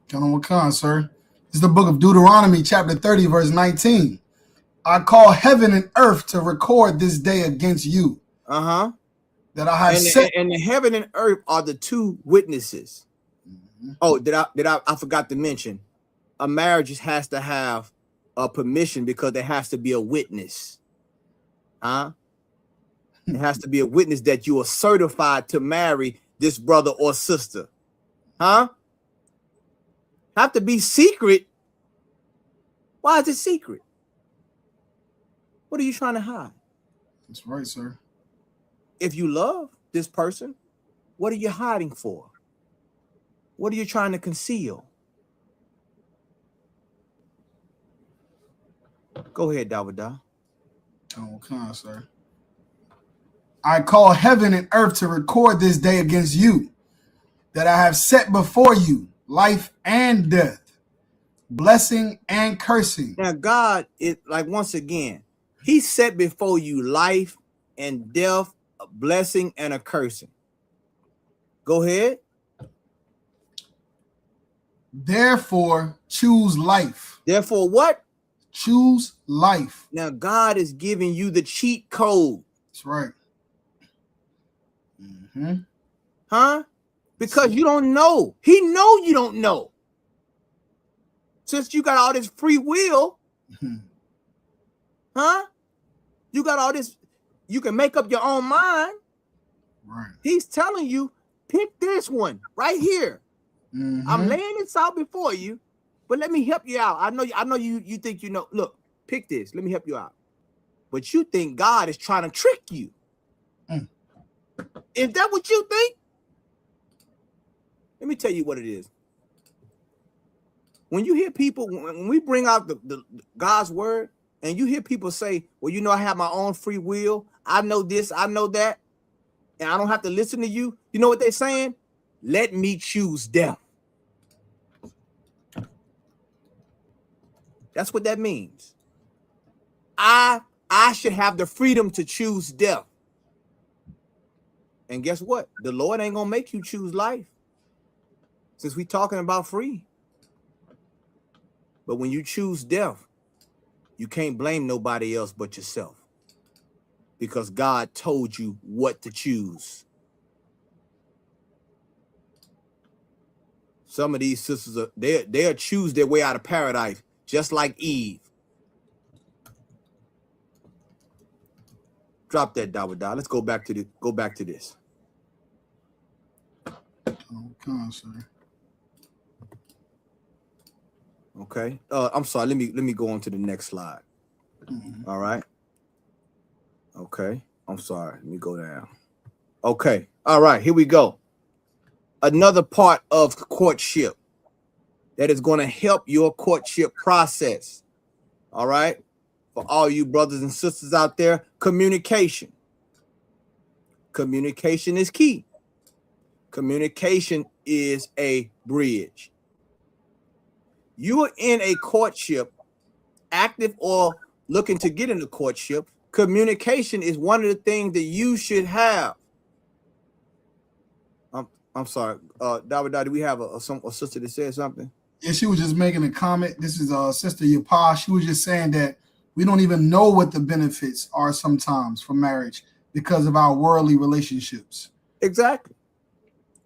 Count, sir. It's the book of Deuteronomy, chapter 30, verse 19. I call heaven and earth to record this day against you. That I have set. And the heaven and earth are the two witnesses. Mm-hmm. Oh, I forgot to mention, a marriage has to have a permission because there has to be a witness. It has to be a witness that you are certified to marry this brother or sister. Huh? Have to be secret. Why is it secret? What are you trying to hide? That's right, sir. If you love this person, what are you hiding for? What are you trying to conceal? Go ahead, Dawada. Okay, sir. I call heaven and earth to record this day against you, that I have set before you life and death, blessing and cursing. Now, God is like, once again, he set before you life and death, a blessing and a cursing. Go ahead. Therefore, choose life. Therefore, what? Choose life. Now, God is giving you the cheat code. That's right. Huh? Because you don't know. He know you don't know. Since you got all this free will, huh? You got all this, you can make up your own mind. Right. He's telling you, pick this one right here. I'm laying this out before you, but let me help you out. I know you think you know. Look, pick this. Let me help you out. But you think God is trying to trick you. Is that what you think? Let me tell you what it is. When you hear people, when we bring out the God's word, and you hear people say, well, you know, I have my own free will. I know this, I know that, and I don't have to listen to you. You know what they're saying? Let me choose death. That's what that means. I should have the freedom to choose death. And guess what? The Lord ain't gonna make you choose life, since we talking about free. But when you choose death, you can't blame nobody else but yourself, because God told you what to choose. Some of these sisters are they'll choose their way out of paradise, just like Eve. Drop that Dawada. Let's go back to this. Okay, sir. Okay. I'm sorry. Let me go on to the next slide. All right. Okay. I'm sorry. Let me go down. Okay. All right. Here we go. Another part of courtship that is going to help your courtship process. All right. For all you brothers and sisters out there, communication. Communication is key. Communication is a bridge. You are in a courtship, active or looking to get into courtship. Communication is one of the things that you should have. I'm sorry, Dawada, do we have a sister that said something? Yeah, she was just making a comment. This is Sister Yapa. She was just saying that we don't even know what the benefits are sometimes for marriage because of our worldly relationships. Exactly.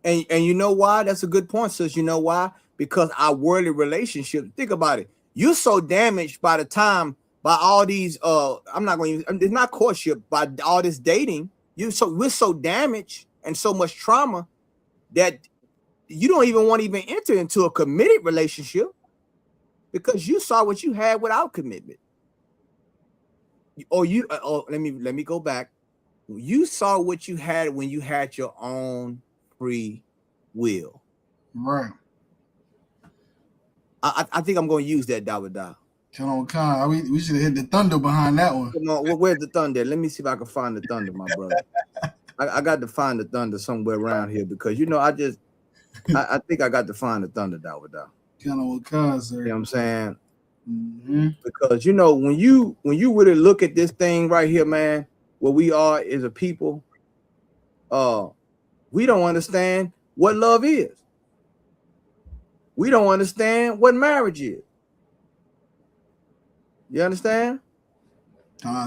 And you know why? That's a good point, sis. You know why? Because our worldly relationships, think about it. You're so damaged by all these, I'm not going to use, it's not courtship, by all this dating. We're so damaged and so much trauma that you don't even want to even enter into a committed relationship, because you saw what you had without commitment. Or let me go back. You saw what you had when you had your own free will. Right. I think I'm going to use that Dawada. We should have hit the thunder behind that one. Come on, where's the thunder? Let me see if I can find the thunder, my brother. I got to find the thunder somewhere around here, because I think I got to find the thunder, Dawada. Sir. You know what I'm saying? Because when you really look at this thing right here, man, where we are as a people, we don't understand what love is. We don't understand what marriage is. You understand?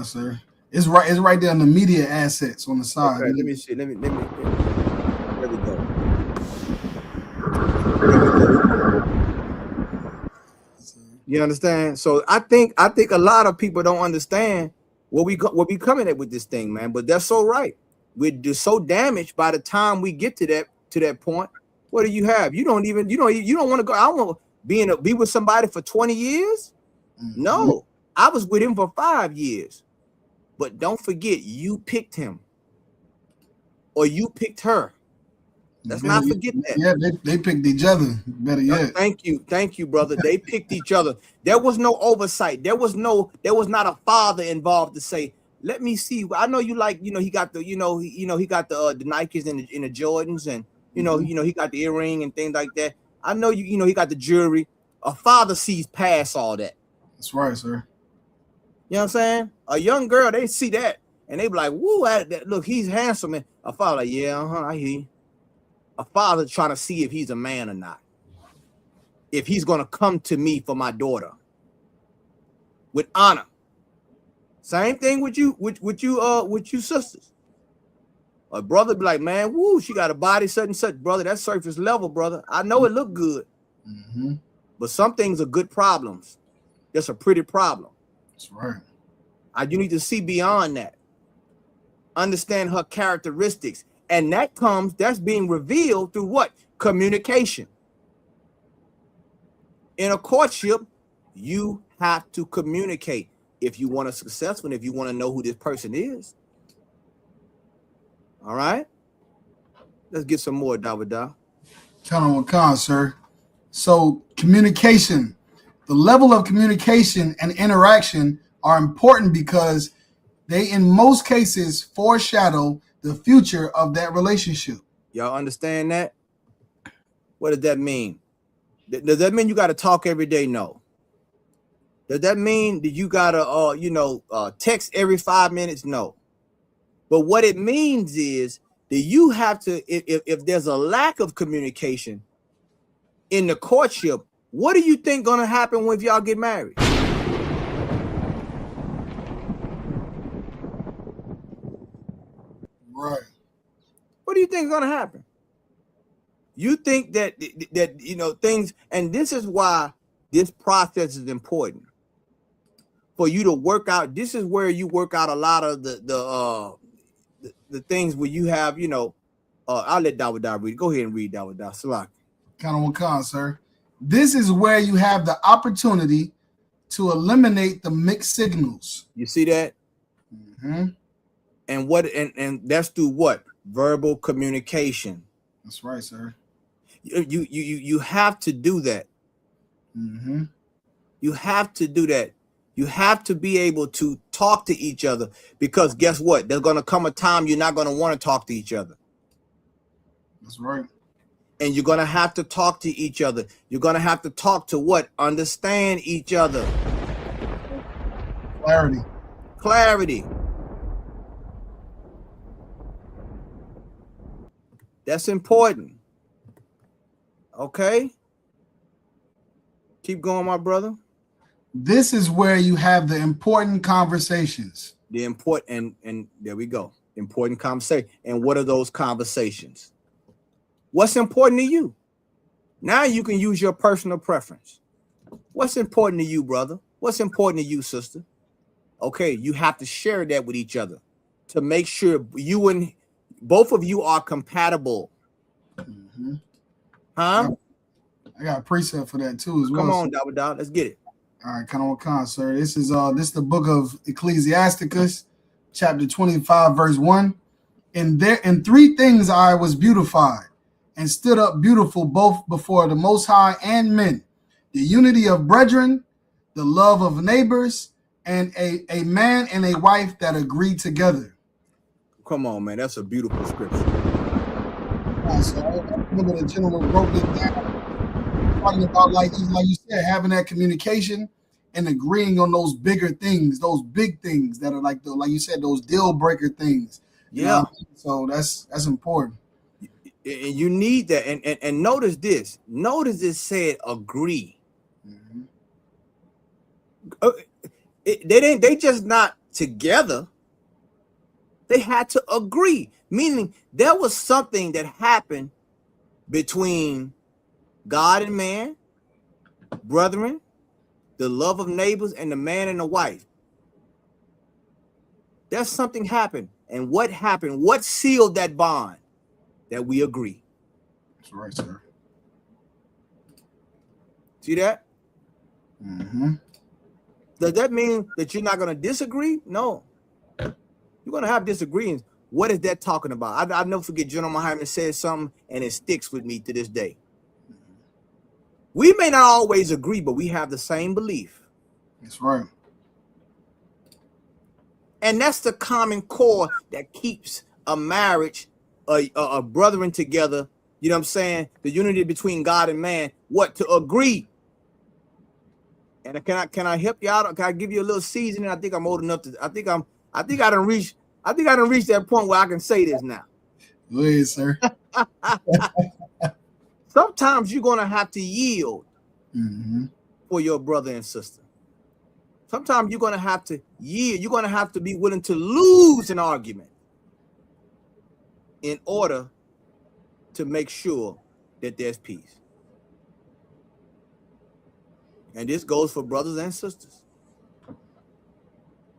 Sir. It's right there in the media assets on the side. Okay, let me see. Let me. There we go. You understand? So I think a lot of people don't understand where we coming at with this thing, man. But that's so right. We're just so damaged by the time we get to that point. What do you have? You don't want to go. I want to be with somebody for 20 years. No, I was with him for 5 years. But don't forget, you picked him or you picked her. Let's not forget that. Yeah, they picked each other. Better yet. Thank you, brother. They picked each other. There was no oversight. There was not a father involved to say, let me see. I know you like, he got the, he got the Nikes and the Jordans, and he got the earring and things like that. I know he got the jewelry. A father sees past all that. That's right, sir. You know what I'm saying? A young girl, they see that and they be like, woo, look, he's handsome. And a father like, yeah, I hear you. A father trying to see if he's a man or not. If he's gonna come to me for my daughter with honor. Same thing with you, with you sisters. A brother be like, man, woo, she got a body such and such, brother. That's surface level, brother. I know it look good, but some things are good problems. That's a pretty problem. That's right. You need to see beyond that. Understand her characteristics. And that's being revealed through what? Communication. In a courtship, you have to communicate if you want a successful and if you want to know who this person is. All right? Let's get some more, Dawada. Count on Khan, sir. So communication, the level of communication and interaction are important because they, in most cases, foreshadow the future of that relationship. Y'all understand that? What does that mean? Does that mean you got to talk every day? No. Does that mean that you got to, text every 5 minutes? No. But what it means is that you have to, if there's a lack of communication in the courtship, what do you think going to happen when y'all get married? Right. What do you think is going to happen? You think that things, and this is why this process is important for you to work out. This is where you work out a lot of the things where you have, I'll let Dawada read. Go ahead and read Dawada. Salak. Count on Khan, sir. This is where you have the opportunity to eliminate the mixed signals. You see that? And what and that's through what? Verbal communication. That's right, sir. You have to do that. You have to do that. You have to be able to talk to each other, because guess what? There's going to come a time you're not going to want to talk to each other. That's right. And you're going to have to talk to each other. You're going to have to talk to what? Understand each other. Clarity. That's important. Okay? Keep going, my brother. This is where you have the important conversations. And there we go. Important conversation. And what are those conversations? What's important to you? Now you can use your personal preference. What's important to you, brother? What's important to you, sister? Okay, you have to share that with each other to make sure you and both of you are compatible. Huh? I got a precept for that too as well. Come on, Dawada. Let's get it. All right, come on, sir. This is the book of Ecclesiasticus, chapter 25, verse 1. In 3 things I was beautified and stood up beautiful both before the Most High and men: the unity of brethren, the love of neighbors, and a man and a wife that agree together. Come on, man. That's a beautiful scripture. So I remember the gentleman wrote this down, talking about, like you said, having that communication and agreeing on those bigger things, those big things that are like you said, those deal breaker things. Yeah. So that's important. And you need that. And notice this. Notice it said agree. They just not together. They had to agree, meaning there was something that happened between God and man, brethren, the love of neighbors, and the man and the wife. There's something happened. And what happened? What sealed that bond? That we agree. That's right, sir. See that? Mm-hmm. Does that mean that you're not going to disagree? No. You're going to have disagreements. What is that talking about? I'll never forget General Muhammad said something, and it sticks with me to this day. We may not always agree, but we have the same belief. That's right. And that's the common core that keeps a marriage, a brethren together. You know what I'm saying? The unity between God and man. What? To agree. And can I help you out? Can I give you a little seasoning? I think I'm old enough to. I think I done reached that point where I can say this now. Go ahead, sir. Sometimes you're gonna have to yield Mm-hmm. for your brother and sister. Sometimes you're gonna have to yield. You're gonna have to be willing to lose an argument in order to make sure that there's peace. And this goes for brothers and sisters.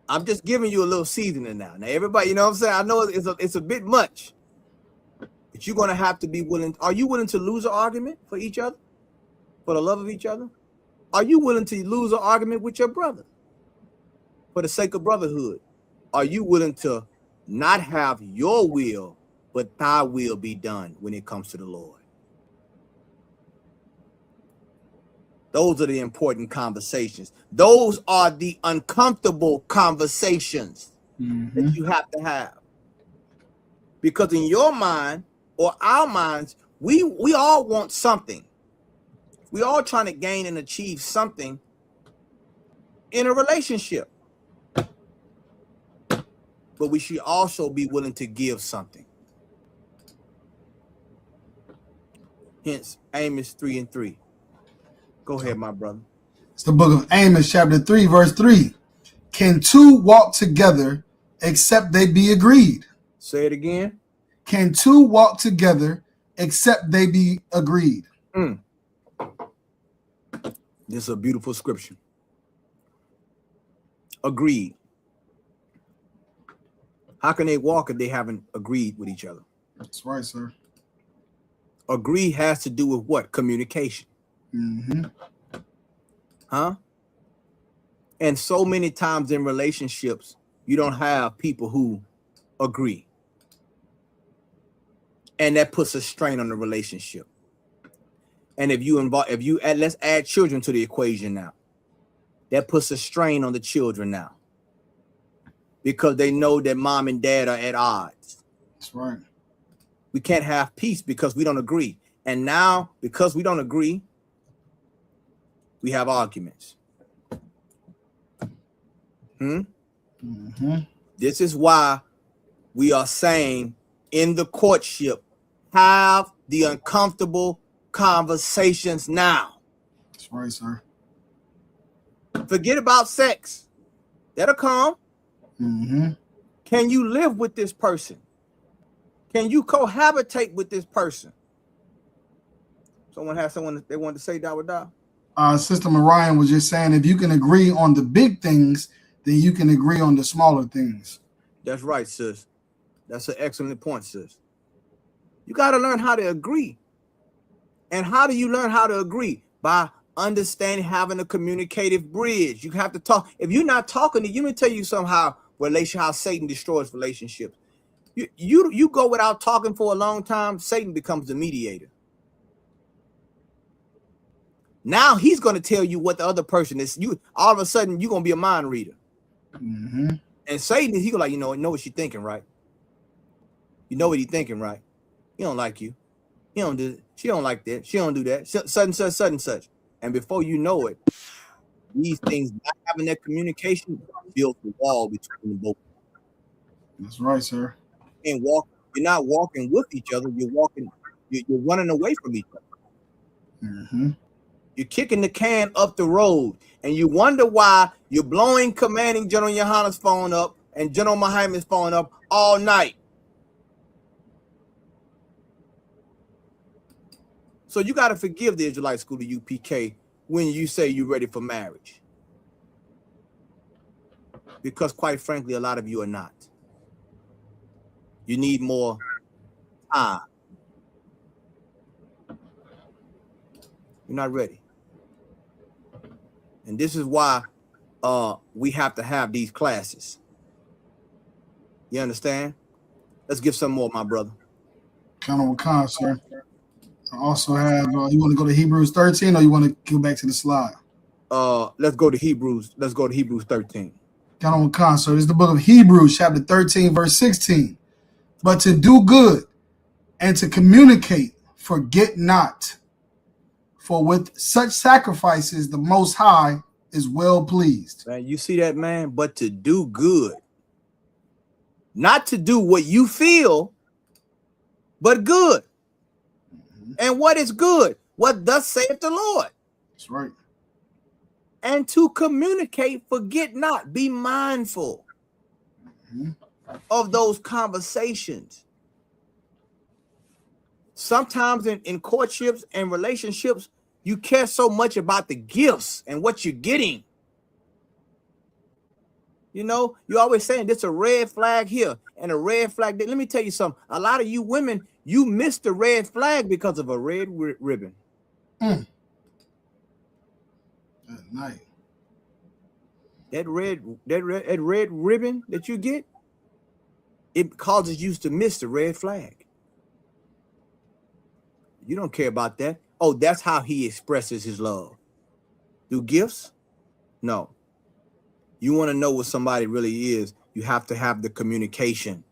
I'm just giving you a little seasoning now. Now, everybody, you know what I'm saying? I know it's a bit much, but you're going to have to be willing. Are you willing to lose an argument for each other? For the love of each other? Are you willing to lose an argument with your brother? For the sake of brotherhood? Are you willing to not have your will, but thy will be done when it comes to the Lord? Those are the important conversations. Those are the uncomfortable conversations that you have to have. Because in your mind or our minds, we all want something. We all trying to gain and achieve something in a relationship. But we should also be willing to give something. Hence, Amos 3:3. Go ahead, my brother. It's the book of Amos, chapter 3, verse 3. Can two walk together except they be agreed? Say it again. Can two walk together except they be agreed? This is a beautiful scripture. Agreed. How can they walk if they haven't agreed with each other? That's right, sir. Agree has to do with what? Communication. Mm-hmm. Huh? And so many times in relationships, you don't have people who agree. And that puts a strain on the relationship. And let's add children to the equation now. That puts a strain on the children now. Because they know that mom and dad are at odds. That's right. We can't have peace because we don't agree. And now, because we don't agree, we have arguments. This is why we are saying in the courtship, have the uncomfortable conversations now. That's right, sir. Forget about sex. That'll come. Can you live with this person? Can you cohabitate with this person? Someone that they wanted to say Dawadah? Sister Mariah was just saying, if you can agree on the big things, then you can agree on the smaller things. That's right, sis. That's an excellent point, sis. You got to learn how to agree. And how do you learn how to agree? By understanding, having a communicative bridge. You have to talk. If you're not talking, let me tell you somehow how Satan destroys relationships. You go without talking for a long time, Satan becomes the mediator. Now he's going to tell you what the other person is. All of a sudden you're going to be a mind reader. And Satan, he go like, know what she's thinking, right? You know what he's thinking, right? He don't like you. He don't do it. She don't like that. She don't do that. Such and such. And before you know it, these things, not having that communication, build the wall between both. That's right, sir. And you're not walking with each other. You're running away from each other. You're kicking the can up the road, and you wonder why you're blowing commanding General Yohana's phone up and General Muhammad's phone up all night. So you got to forgive the Israelite School of UPK when you say you're ready for marriage. Because quite frankly, a lot of you are not. You need more time. You're not ready. And this is why we have to have these classes. You understand? Let's give some more, my brother. Count on con, sir. I also have, you want to go to Hebrews 13 or you want to go back to the slide? Let's go to Hebrews. Let's go to Hebrews 13. Count on con, sir. This is the book of Hebrews, chapter 13, verse 16. But to do good and to communicate, forget not. For with such sacrifices, the Most High is well pleased. Man, you see that, man? But to do good. Not to do what you feel, but good. And what is good? What thus saith the Lord. That's right. And to communicate, forget not. Be mindful of those conversations. Sometimes in courtships and relationships, you care so much about the gifts and what you're getting. You know, you're always saying there's a red flag here and a red flag there. Let me tell you something. A lot of you women, you missed the red flag because of a red ribbon. That night. That red ribbon that you get, it causes you to miss the red flag. You don't care about that. Oh, that's how he expresses his love. Through gifts? No. You want to know what somebody really is, you have to have the communication.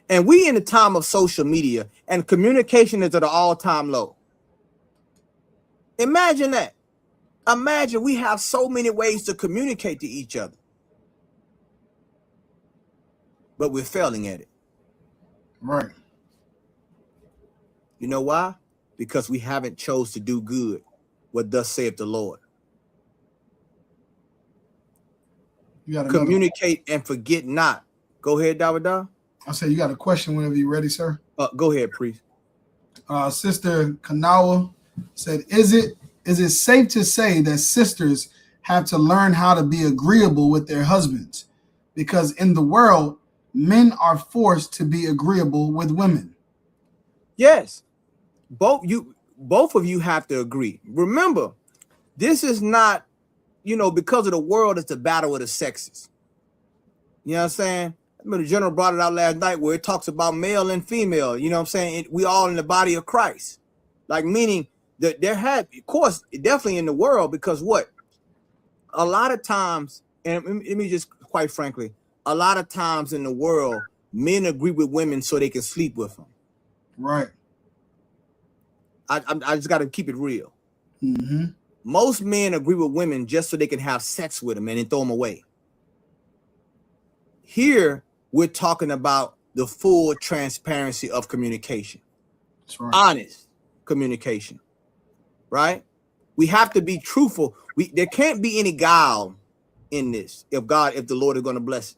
And we in the time of social media, and communication is at an all-time low. Imagine that. Imagine we have so many ways to communicate to each other, but we're failing at it. Right. You know why? Because we haven't chose to do good, what thus saith the Lord. You got communicate and forget not. Go ahead, Dawada. I say you got a question whenever you're ready, sir. Go ahead, priest. Sister Kanawa said, is it safe to say that sisters have to learn how to be agreeable with their husbands? Because in the world, men are forced to be agreeable with women. Yes. Both of you have to agree. Remember, this is not, because of the world, it's the battle of the sexes. You know what I'm saying? I remember the general brought it out last night where it talks about male and female. You know what I'm saying? We all in the body of Christ. Like, meaning that there had, of course, definitely in the world, because what? A lot of times, and let me just, quite frankly, a lot of times in the world, men agree with women so they can sleep with them. Right. I just got to keep it real. Mm-hmm. Most men agree with women just so they can have sex with them and then throw them away. Here, we're talking about the full transparency of communication. That's right. Honest communication, right? We have to be truthful. There can't be any guile in this if the Lord is going to bless it.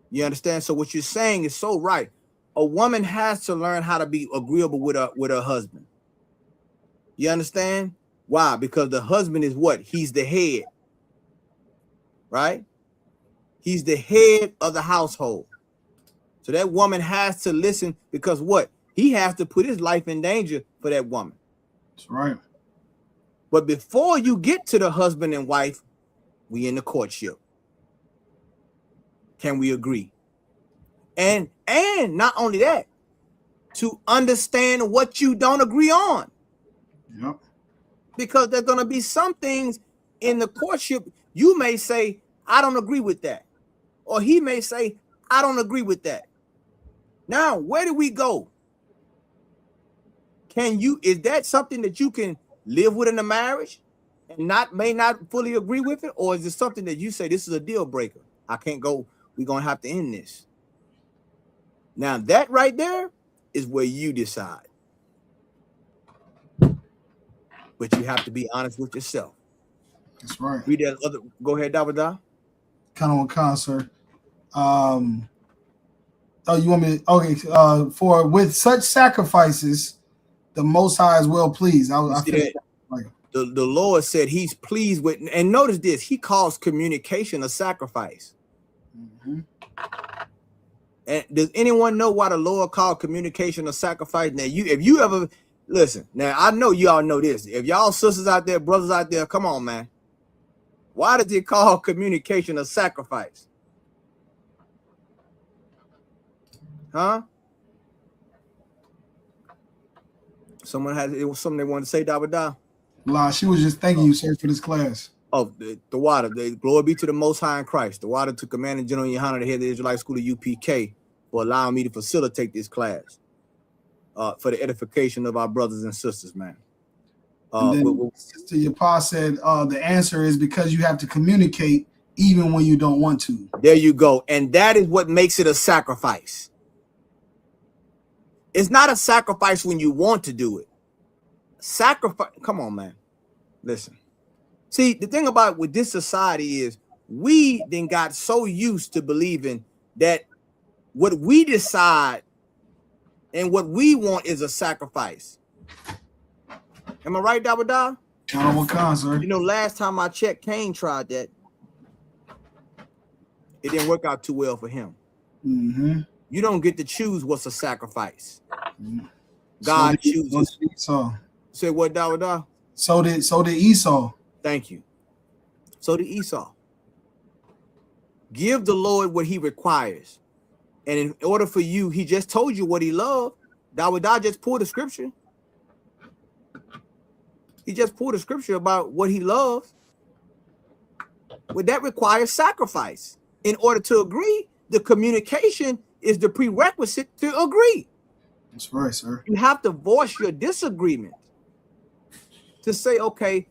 You understand? So what you're saying is so right. A woman has to learn how to be agreeable with her husband. You understand? Why? Because the husband is what? He's the head, right? He's the head of the household. So that woman has to listen because what? He has to put his life in danger for that woman. That's right. But before you get to the husband and wife, we in the courtship. Can we agree? And not only that, to understand what you don't agree on. Yep. Because there's going to be some things in the courtship you may say, I don't agree with that. Or he may say, I don't agree with that. Now, where do we go? Is that something that you can live with in a marriage and may not fully agree with it? Or is it something that you say, this is a deal breaker? I can't go. We're going to have to end this. Now, that right there is where you decide. But you have to be honest with yourself. That's right. Read that other. Go ahead, Dawada. Kind of on concert. You want me? Okay. For with such sacrifices, the Most High is well pleased. I feel like the Lord said he's pleased with, and notice this, he calls communication a sacrifice. Mm-hmm. And does anyone know why the Lord called communication a sacrifice? Now, if you ever listen, now I know you all know this. If y'all sisters out there, brothers out there, come on, man. Why does he call communication a sacrifice? Huh? Someone had it was something they wanted to say, da. La, she was just thanking you, sir, for this class. Oh, the water. Glory be to the Most High in Christ. The water to Commanding General Yohana, the head of the Israelite School of UPK, for allowing me to facilitate this class for the edification of our brothers and sisters, man. And then Sister Yapa said the answer is because you have to communicate even when you don't want to. There you go. And that is what makes it a sacrifice. It's not a sacrifice when you want to do it. Sacrifice. Come on, man. Listen. See, the thing about with this society is we then got so used to believing that what we decide and what we want is a sacrifice. Am I right, Dabada? Sir. You know, last time I checked, Cain tried that. It didn't work out too well for him. Mm-hmm. You don't get to choose what's a sacrifice. Mm-hmm. God chooses. Esau. Say what, Dabada? So did Esau. Thank you. So did Esau. Give the Lord what he requires. And in order for you, he just told you what he loved. Dawada just pulled the scripture. He just pulled a scripture about what he loves. Well, that requires sacrifice. In order to agree, the communication is the prerequisite to agree. That's right, sir. You have to voice your disagreement to say, okay,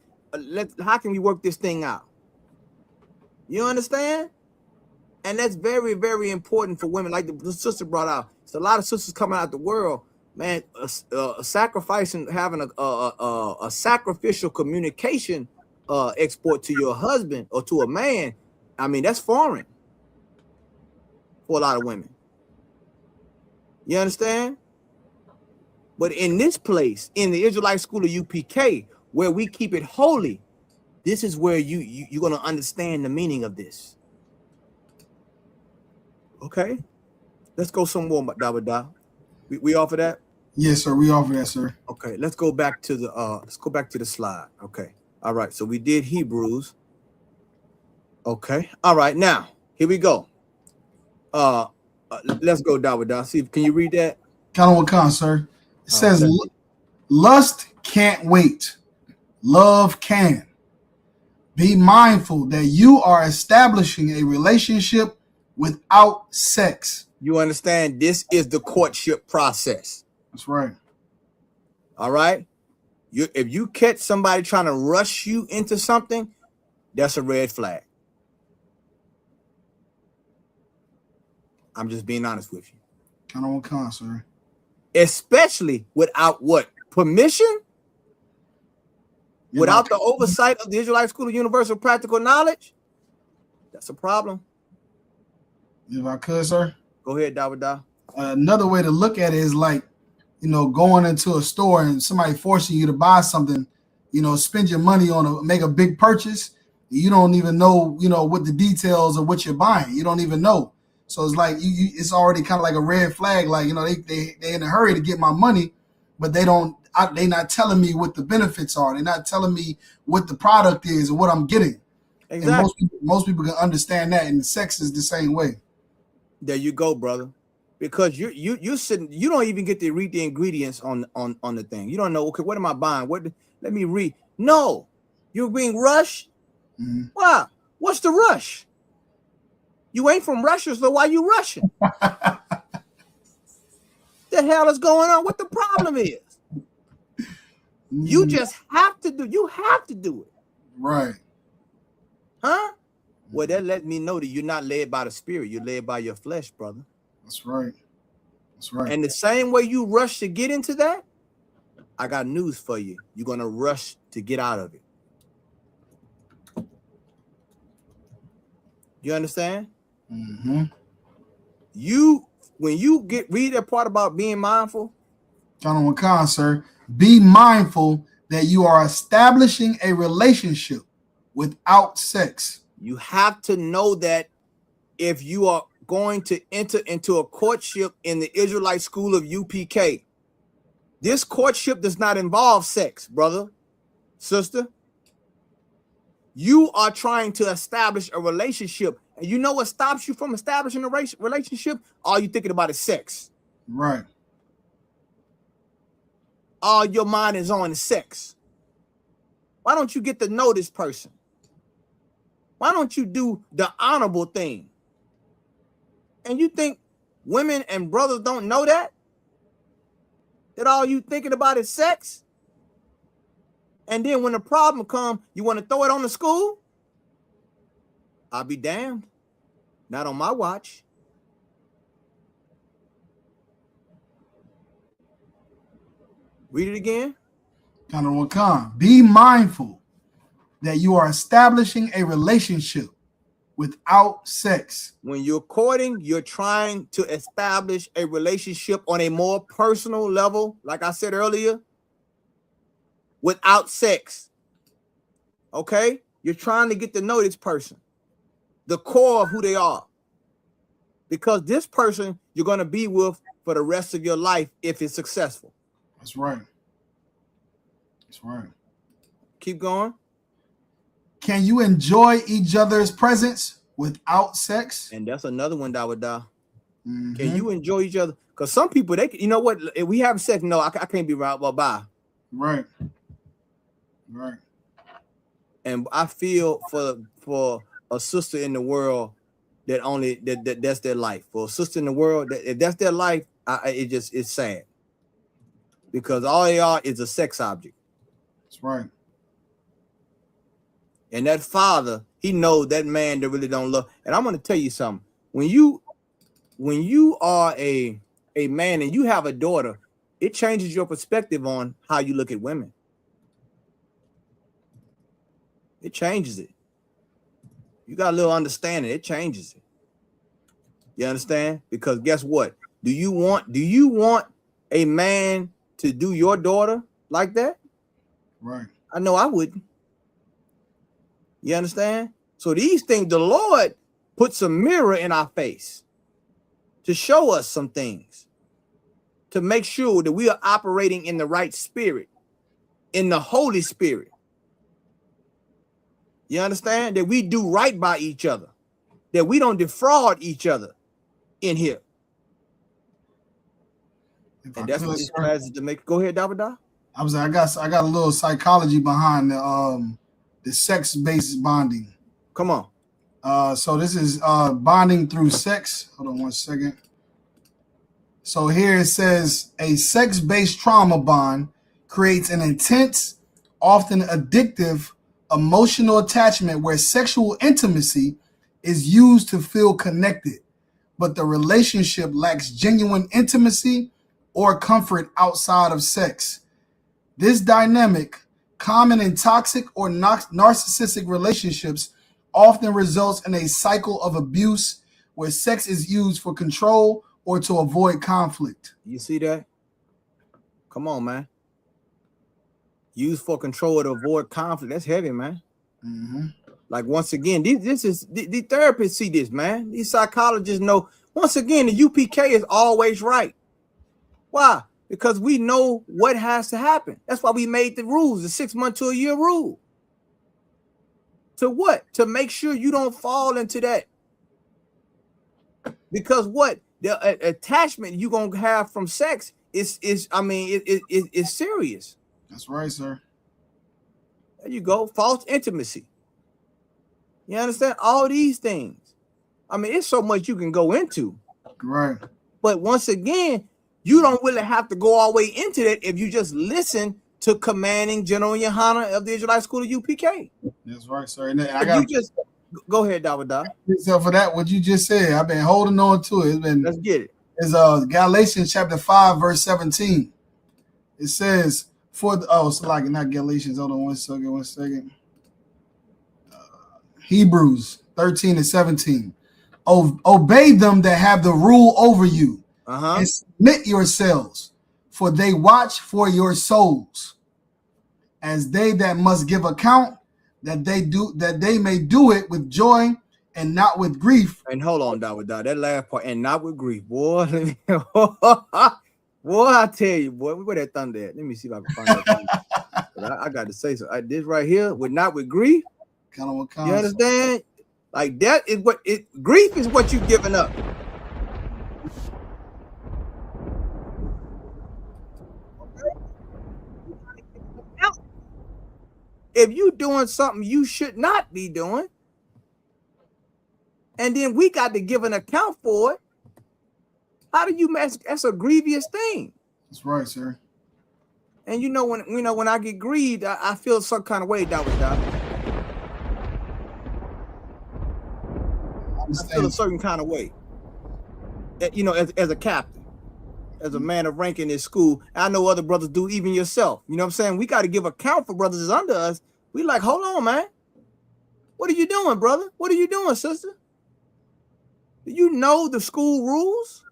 how can we work this thing out? You understand? And that's very, very important for women. Like the sister brought out, it's a lot of sisters coming out the world, man. A sacrifice and having a sacrificial communication export to your husband or to a man. I mean, that's foreign for a lot of women. You understand? But in this place, in the Israelite School of UPK, where we keep it holy, this is where you're going to understand the meaning of this. Okay, let's go some more, Dabada. We offer that? Yes, sir. We offer that, sir. Okay, let's go back to the slide. Okay, all right. So we did Hebrews. Okay, all right. Now here we go. Let's go, Dabada. See, can you read that? Khan, sir. It says, lust can't wait. Love can. Be mindful that you are establishing a relationship without sex. You understand? This is the courtship process. That's right. All right. If you catch somebody trying to rush you into something, that's a red flag. I'm just being honest with you. Khan, sir. Especially without what? Permission? Without the oversight of the Israelite School of Universal Practical Knowledge? That's a problem. If I could, sir. Go ahead, Dawada. Another way to look at it is like, going into a store and somebody forcing you to buy something, spend your money on make a big purchase. You don't even know, what the details of what you're buying. You don't even know. So it's like it's already kind of like a red flag. Like, they in a hurry to get my money, but they're not telling me what the benefits are. They're not telling me what the product is or what I'm getting. Exactly. And most people can understand that, and sex is the same way. There you go, brother. Because you're sitting, you don't even get to read the ingredients on the thing. You don't know, okay, what am I buying? Let me read. No, you're being rushed. Mm-hmm. Wow, what's the rush? You ain't from Russia, so why you rushing? The hell is going on? What the problem is? Mm-hmm. You just have to do. You have to do it, right? Huh? Well, that let me know that you're not led by the Spirit. You're led by your flesh, brother. That's right. That's right. And the same way you rush to get into that, I got news for you. You're gonna rush to get out of it. You understand? Mm-hmm. When you read that part about being mindful. Khan, sir. Be mindful that you are establishing a relationship without sex. You have to know that if you are going to enter into a courtship in the Israelite school of UPK, this courtship does not involve sex, brother, sister. You are trying to establish a relationship. And you know what stops you from establishing a relationship? All you thinking about is sex. Right. All your mind is on is sex. Why don't you get to know this person? Why don't you do the honorable thing? And you think women and brothers don't know that? That all you thinking about is sex? And then when the problem comes, you want to throw it on the school? I'll be damned. Not on my watch. Read it again. Be mindful that you are establishing a relationship without sex. When you're courting, you're trying to establish a relationship on a more personal level, like I said earlier, without sex. Okay? You're trying to get to know this person, the core of who they are. Because this person you're going to be with for the rest of your life if it's successful. That's right. That's right. Keep going. Can you enjoy each other's presence without sex? And that's another one that would die. Mm-hmm. Can you enjoy each other? Because some people, they, you know what? If we have sex, no, I can't be right. Well, bye. Right. Right. And I feel for a sister in the world that's their life. For a sister in the world, if that's their life, it's sad. Because all they are is a sex object. That's right. And that father, he knows that man that really don't love. And I'm going to tell you something. When you are a man and you have a daughter, it changes your perspective on how you look at women. It changes it. You got a little understanding. It changes it. You understand? Because guess what? Do you want a man to do your daughter like that? Right. I know I wouldn't. You understand? So these things, the Lord puts a mirror in our face to show us some things, to make sure that we are operating in the right spirit, in the Holy Spirit. You understand? That we do right by each other, that we don't defraud each other in here. And that's what this class is to make. Go ahead, Davida. I got a little psychology behind the sex-based bonding. Come on. So this is bonding through sex. Hold on one second. So here it says a sex-based trauma bond creates an intense, often addictive, emotional attachment where sexual intimacy is used to feel connected, but the relationship lacks genuine intimacy or comfort outside of sex. This dynamic, common in toxic or narcissistic relationships, often results in a cycle of abuse where sex is used for control or to avoid conflict. You see that? Come on, man. Used for control or to avoid conflict. That's heavy, man. Mm-hmm. Like, once again, the therapists see this, man. These psychologists know, once again, the UPK is always right. Why? Because we know what has to happen. That's why we made the rules, the 6 month to a year rule. To what? To make sure you don't fall into that. Because what? The attachment you're going to have from sex is serious. That's right, sir. There you go. False intimacy. You understand? All these things. I mean, it's so much you can go into. Right. But once again, you don't really have to go all the way into that if you just listen to Commanding General Yohana of the Israelite School of UPK. That's right, sir. And I got just go ahead, Davida. So for that, what you just said, I've been holding on to it. Let's get it. It's Galatians chapter 5, verse 17. It says, it's like not Galatians. Hold on one second. Hebrews 13 and 17. Obey them that have the rule over you, and submit yourselves, for they watch for your souls, as they that must give account, that they may do it with joy and not with grief. And hold on, Dawah, that last part, and not with grief, boy. Boy, I tell you, boy, where that thunder at? Let me see if I can find that. I got to say so. This right here, with not with grief. Kind of what you understand? Like that is what it. Grief is what you giving up. If you doing something you should not be doing, and then we got to give an account for it, how do you mess? That's a grievous thing. That's right, sir. And when I get grieved, I feel some kind of way, Dawah. I feel a certain kind of way. As a captain, as a man of rank in this school, I know other brothers do, even yourself. You know what I'm saying? We got to give account for brothers that's under us. We like, hold on, man. What are you doing, brother? What are you doing, sister? Do you know the school rules?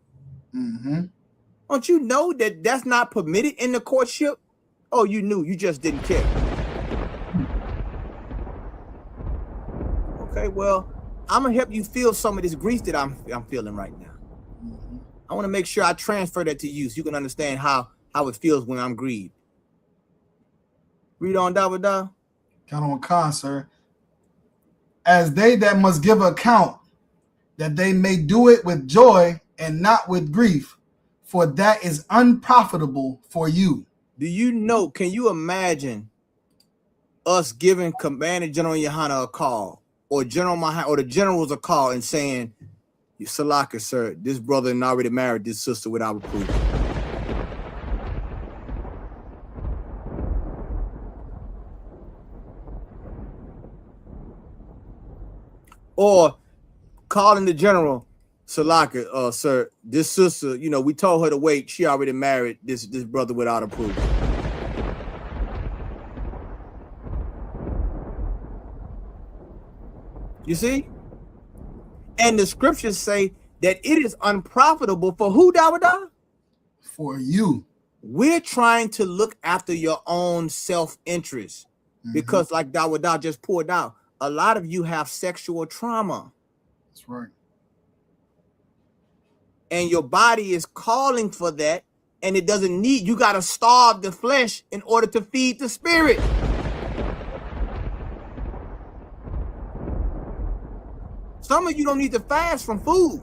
Mm-hmm. Don't you know that that's not permitted in the courtship? Oh, you knew. You just didn't care. Okay, well, I'm going to help you feel some of this grief that I'm feeling right now. Mm-hmm. I want to make sure I transfer that to you so you can understand how it feels when I'm grieved. Read on, Dawah. Count on con, sir. As they that must give account, that they may do it with joy and not with grief, for that is unprofitable for you. Do you know, can you imagine us giving Commander General Yohana a call, or General Mahan, or the generals a call and saying, Salaka, sir, this brother already married this sister without approval? Or calling the general, Salaka, sir, this sister, we told her to wait. She already married this brother without approval. You see? And the scriptures say that it is unprofitable for who, Dawah? For you. We're trying to look after your own self-interest. Mm-hmm. Because like Dawah just poured out, a lot of you have sexual trauma. That's right. And your body is calling for that, and it doesn't need, you got to starve the flesh in order to feed the spirit. Some of you don't need to fast from food.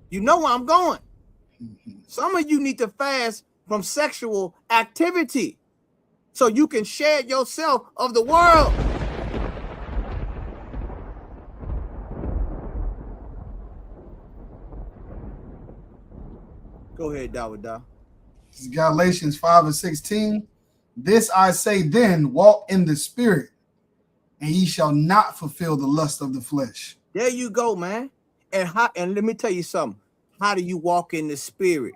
You know where I'm going. Some of you need to fast from sexual activity so you can shed yourself of the world. Go ahead, Dawah. This is Galatians 5:16. This I say then, walk in the spirit, and ye shall not fulfill the lust of the flesh. There you go, man. And let me tell you something. How do you walk in the spirit?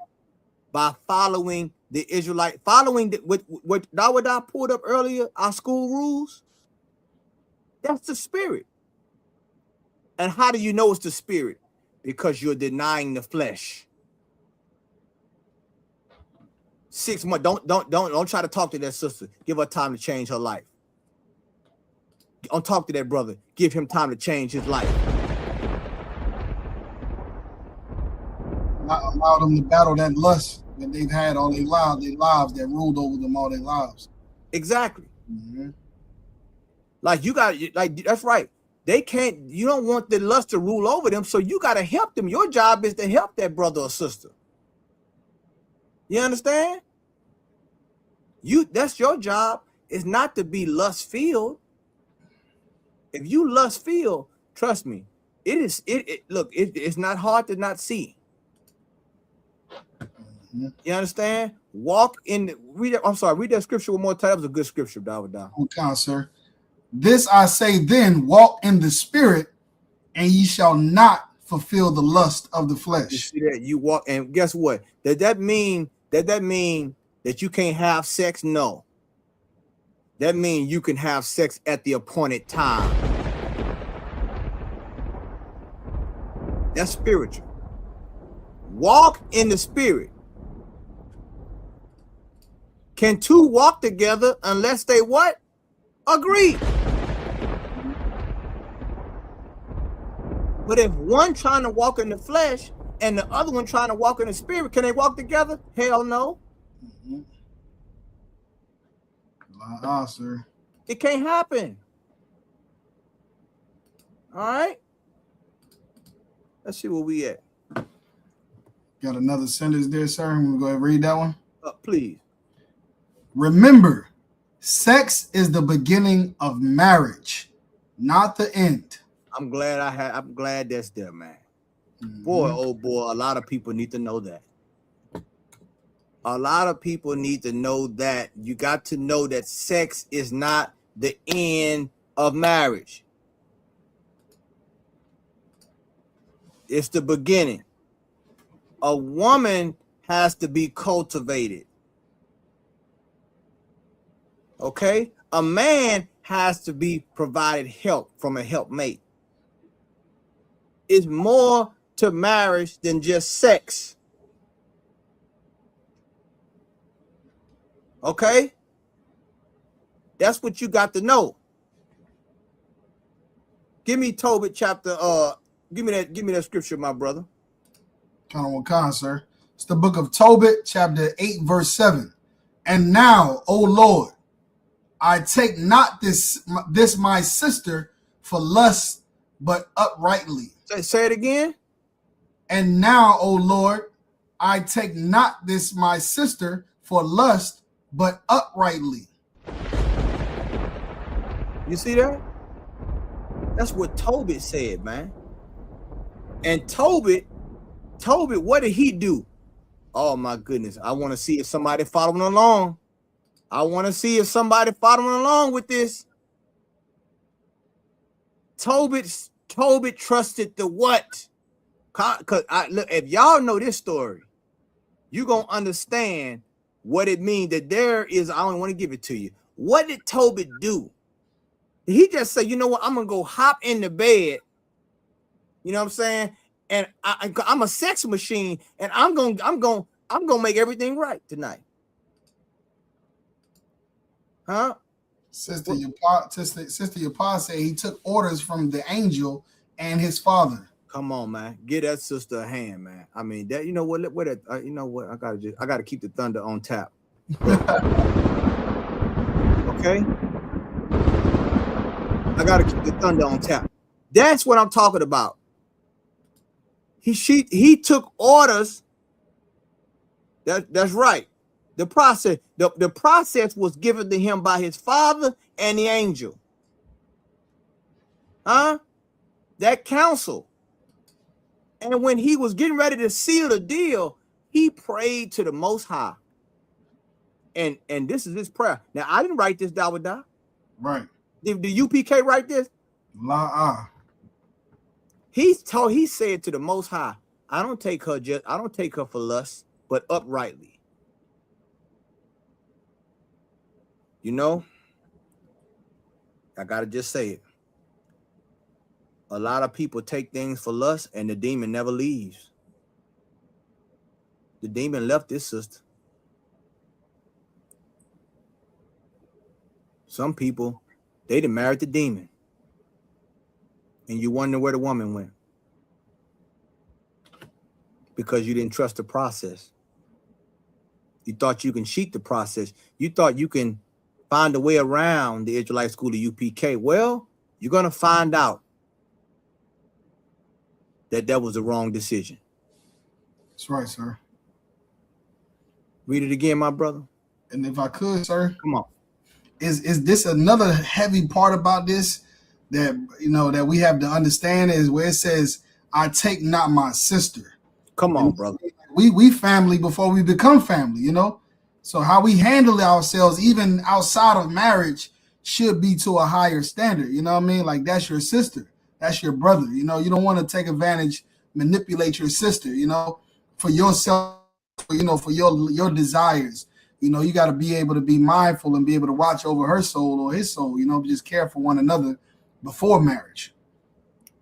By following the Israelite, what Dawah pulled up earlier, our school rules. That's the spirit. And how do you know it's the spirit? Because you're denying the flesh. 6 months. Don't try to talk to that sister. Give her time to change her life. Don't talk to that brother. Give him time to change his life. Not allow them to battle that lust that they've had all their lives, that ruled over them all their lives. Exactly. Mm-hmm. That's right. They can't, you don't want the lust to rule over them, so you got to help them. Your job is to help that brother or sister. You understand? That's your job. It's not to be lust-filled. If you lust-filled, trust me, it's not hard to not see. Mm-hmm. You understand? Read that scripture one more time. That was a good scripture, Dawah. Okay, sir. This I say then, walk in the spirit, and ye shall not fulfill the lust of the flesh. You see that? You walk, and guess what? Does that mean that you can't have sex? No. That means you can have sex at the appointed time. That's spiritual. Walk in the spirit. Can two walk together unless they what? Agree. But if one trying to walk in the flesh and the other one trying to walk in the spirit, can they walk together? Hell no. Sir. It can't happen. All right. Let's see where we at. Got another sentence there, sir. I'm gonna go ahead and read that one. Please. Remember, sex is the beginning of marriage, not the end. I'm glad that's there, man. Boy, oh boy, a lot of people need to know that. A lot of people need to know that. You got to know that sex is not the end of marriage. It's the beginning. A woman has to be cultivated. Okay? A man has to be provided help from a helpmate. It's more to marriage than just sex. Okay? That's what you got to know. Give me Tobit chapter, give me that scripture, my brother. Kind, sir. It's the book of Tobit, chapter 8, verse 7. And now, O Lord, I take not this my sister for lust, but uprightly. Say it again. And now, O Lord, I take not this my sister for lust, but uprightly. You see that? That's what Tobit said, man. And Tobit, what did he do? Oh my goodness. I want to see if somebody following along. I want to see if somebody following along with this. Tobit trusted the what? Because look, if y'all know this story, you're going to understand what it means that there is. I don't want to give it to you. What did Tobit do? Did he just say, you know what, I'm going to go hop in the bed? You know what I'm saying? And I'm a sex machine, and I'm going to make everything right tonight. Huh? Sister Yapa said he took orders from the angel and his father. Come on, man. Give that sister a hand, man. I mean, that, you know what, you know what? I gotta keep the thunder on tap. Okay? I gotta keep the thunder on tap. That's what I'm talking about. He took orders. That's right. The process was given to him by his father and the angel. Huh? That counsel. And when he was getting ready to seal the deal, he prayed to the Most High. And this is his prayer. Now, I didn't write this, Dawada. Right. Did the UPK write this? He said to the Most High, I don't take her for lust, but uprightly. You know, I gotta just say it. A lot of people take things for lust, and the demon never leaves. The demon left this sister. Some people, they done married the demon. And you wonder where the woman went. Because you didn't trust the process. You thought you can cheat the process. You thought you can find a way around the Israelite school of UPK. Well, you're going to find out that was the wrong decision. That's right, sir. Read it again, my brother. And if I could, sir. Come on. Is this another heavy part about this that, you know, that we have to understand is where it says, I take not my sister. Come on, brother. We family before we become family, you know? So how we handle ourselves, even outside of marriage, should be to a higher standard. You know what I mean? Like, that's your sister. That's your brother. You know, you don't want to take advantage, manipulate your sister, you know, for yourself, you know, for your desires. You know, you got to be able to be mindful and be able to watch over her soul or his soul, you know, just care for one another before marriage.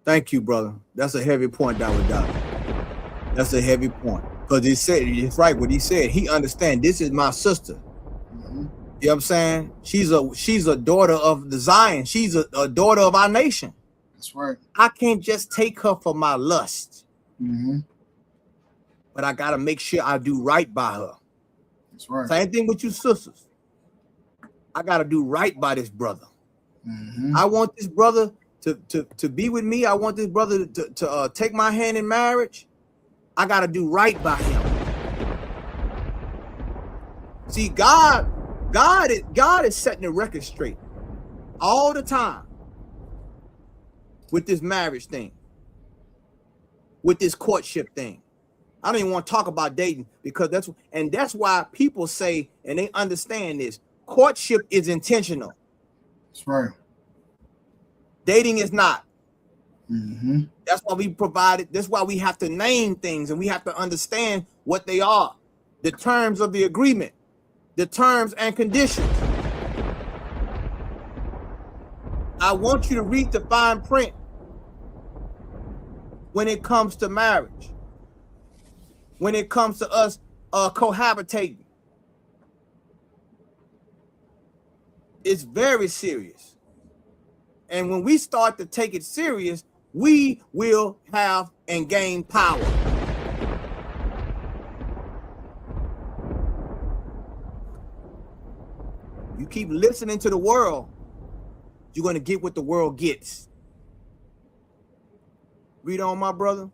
Thank you, brother. That's a heavy point, Dawada. That's a heavy point. Because he said, it's right what he said. He understands this is my sister. You know what I'm saying? She's a daughter of the Zion. She's a daughter of our nation. That's right. I can't just take her for my lust. Mm-hmm. But I gotta make sure I do right by her. That's right. Same thing with you sisters. I gotta do right by this brother. Mm-hmm. I want this brother to be with me. I want this brother to take my hand in marriage. I gotta do right by him. See, God is setting the record straight all the time with this marriage thing, with this courtship thing. I don't even want to talk about dating because that's why people say, and they understand this, courtship is intentional. That's right. Dating is not. Mm-hmm. That's why we provided. That's why we have to name things and we have to understand what they are, the terms of the agreement, the terms and conditions. I want you to read the fine print when it comes to marriage, when it comes to us cohabitating. It's very serious. And when we start to take it serious, we will have and gain power. You keep listening to the world, you're going to get what the world gets. Read on, my brother.